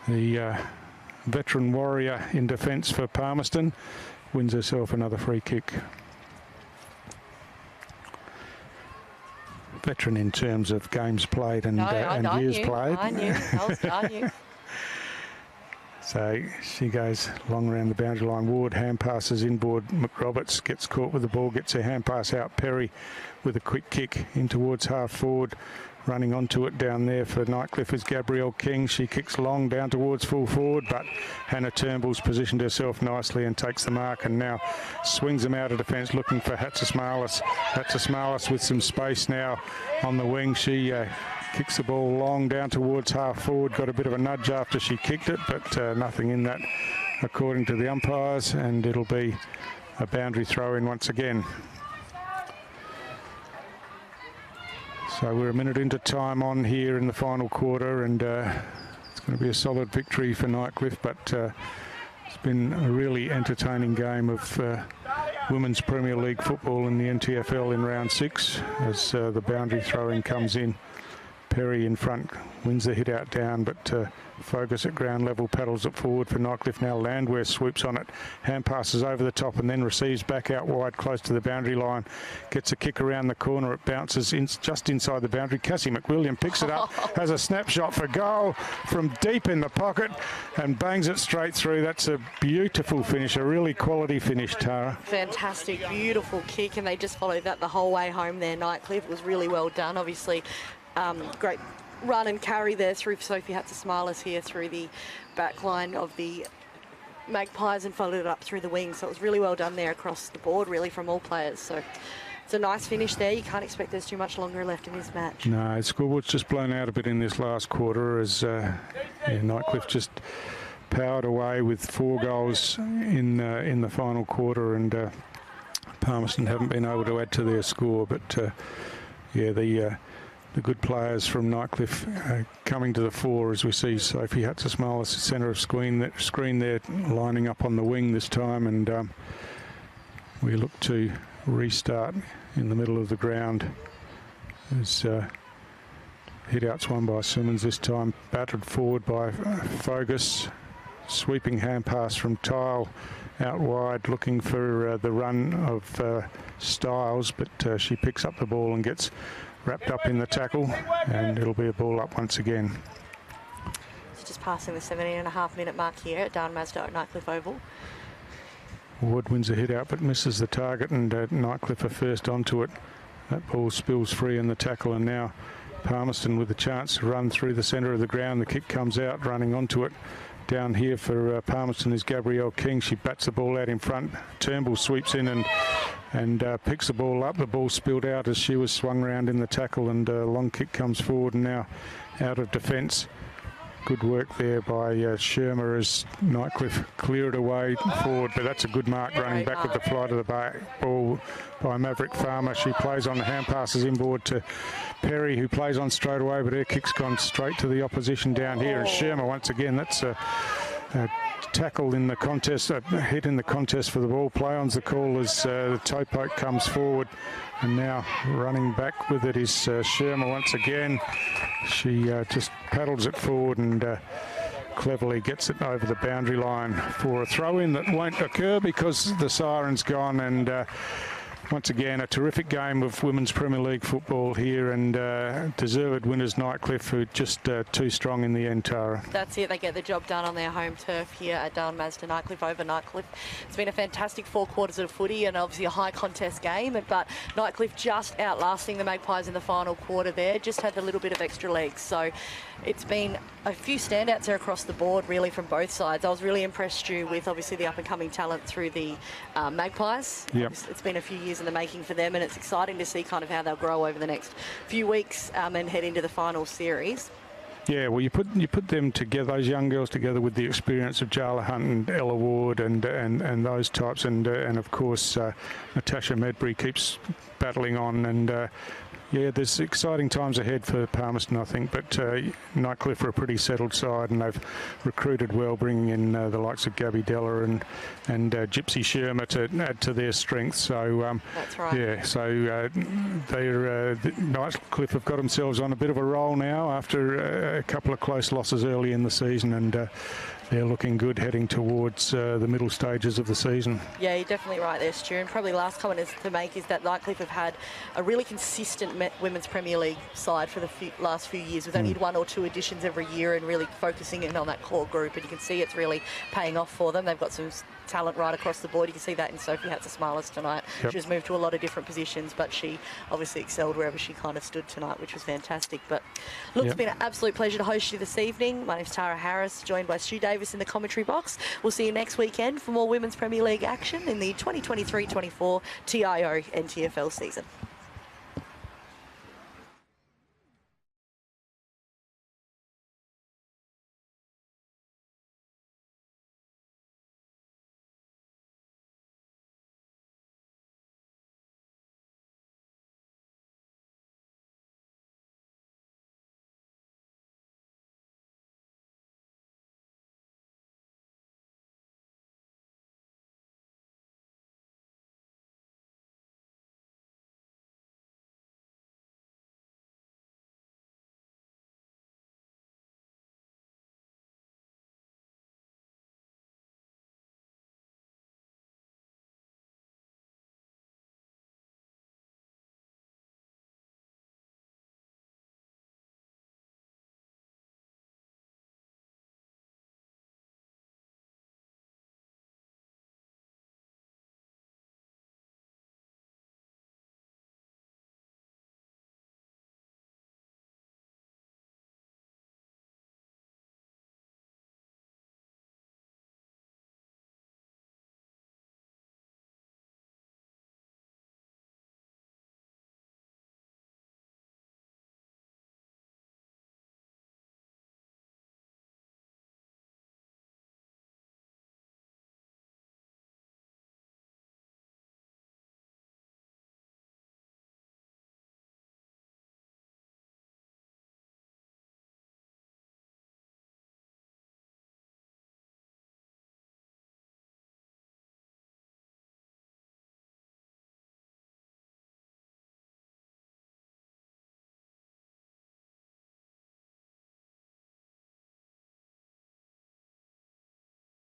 the veteran warrior in defence for Palmerston, wins herself another free kick. Veteran in terms of games played and years played. I knew. So she goes long around the boundary line. Ward hand passes inboard. McRoberts gets caught with the ball, gets her hand pass out. Perry with a quick kick in towards half forward. Running onto it down there for Nightcliff is Gabrielle King. She kicks long down towards full forward, but Hannah Turnbull's positioned herself nicely and takes the mark, and now swings them out of defence looking for Hatzismalis. Hatzismalis with some space now on the wing. She kicks the ball long down towards half forward. Got a bit of a nudge after she kicked it, but nothing in that according to the umpires, and it'll be a boundary throw in once again. So we're a minute into time on here in the final quarter, and it's going to be a solid victory for Nightcliff, but it's been a really entertaining game of Women's Premier League football in the NTFL in round 6 as the boundary throwing comes in. Perry in front wins the hit out down, but Focus at ground level paddles it forward for Nightcliff. Now Landwehr swoops on it, hand passes over the top and then receives back out wide close to the boundary line. Gets a kick around the corner, it bounces in, just inside the boundary. Cassie McWilliam picks it up, has a snapshot for goal from deep in the pocket and bangs it straight through. That's a beautiful finish, a really quality finish, Tara. Fantastic, beautiful kick, and they just followed that the whole way home there. Nightcliff was really well done, obviously. Great run and carry there through Sophie Hatzismalis here through the back line of the Magpies and followed it up through the wings. So it was really well done there across the board, really, from all players. So it's a nice finish there. You can't expect there's too much longer left in this match. No, scoreboard's just blown out a bit in this last quarter as Nightcliff just powered away with 4 goals in the final quarter, and Palmerston haven't been able to add to their score. But the good players from Nightcliff coming to the fore as we see Sophie Hatzismalis, centre of screen there, lining up on the wing this time, and we look to restart in the middle of the ground as hit outs won by Simmons this time, battered forward by Fogus, sweeping hand pass from Tile out wide looking for the run of Styles, but she picks up the ball and gets wrapped up in the tackle, and it'll be a ball up once again. It's just passing the 17.5-minute mark here at Darwin Mazda at Nightcliff Oval. Ward wins a hit out but misses the target, and Nightcliff are first onto it. That ball spills free in the tackle, and now Palmerston with a chance to run through the centre of the ground. The kick comes out, running onto it. Down here for Palmerston is Gabrielle King. She bats the ball out in front. Turnbull sweeps in and picks the ball up. The ball spilled out as she was swung round in the tackle, and a long kick comes forward and now out of defence. Good work there by Shermer as Nightcliff clear it away forward, but that's a good mark running back with the flight of the ball by Maverick Farmer. She plays on the hand passes inboard to Perry, who plays on straight away, but her kick's gone straight to the opposition down here. And Shermer once again, that's a tackle in the contest, a hit in the contest for the ball. Play on's the call as the toe poke comes forward, and now running back with it is Shermer once again. She just paddles it forward and cleverly gets it over the boundary line for a throw-in that won't occur because the siren's gone. And once again, a terrific game of Women's Premier League football here, and deserved winners Nightcliff, who just too strong in the end, Tara. That's it. They get the job done on their home turf here at Darwin Mazda. Nightcliff over Nightcliff. It's been a fantastic 4 quarters of footy and obviously a high contest game, but Nightcliff just outlasting the Magpies in the final quarter there. Just had a little bit of extra legs. So it's been a few standouts there across the board, really, from both sides. I was really impressed, Stu, with obviously the up-and-coming talent through the Magpies. Yep. It's been a few years in the making for them, and it's exciting to see kind of how they'll grow over the next few weeks and head into the final series. Yeah, well, you put them together, those young girls together, with the experience of Jarla Hunt and Ella Ward and those types, and of course Natasha Medbury keeps battling on, and yeah, there's exciting times ahead for Palmerston, I think, but Nightcliff are a pretty settled side, and they've recruited well, bringing in the likes of Gabby Della and Gypsy Shermer to add to their strength. So that's right. Yeah, so Nightcliff have got themselves on a bit of a roll now after a couple of close losses early in the season, and they're looking good heading towards the middle stages of the season. Yeah, you're definitely right there, Stu. And probably last comment to make is that Nightcliff have had a really consistent Women's Premier League side for the last few years, with only 1 or 2 additions every year and really focusing in on that core group. And you can see it's really paying off for them. They've got some talent right across the board. You can see that in Sophie Hatzismalis tonight. Yep. She was moved to a lot of different positions, but she obviously excelled wherever she kind of stood tonight, which was fantastic. But look, It's been an absolute pleasure to host you this evening. My name's Tara Harris, joined by Stu Davis in the commentary box. We'll see you next weekend for more Women's Premier League action in the 2023-24 TIO NTFL season.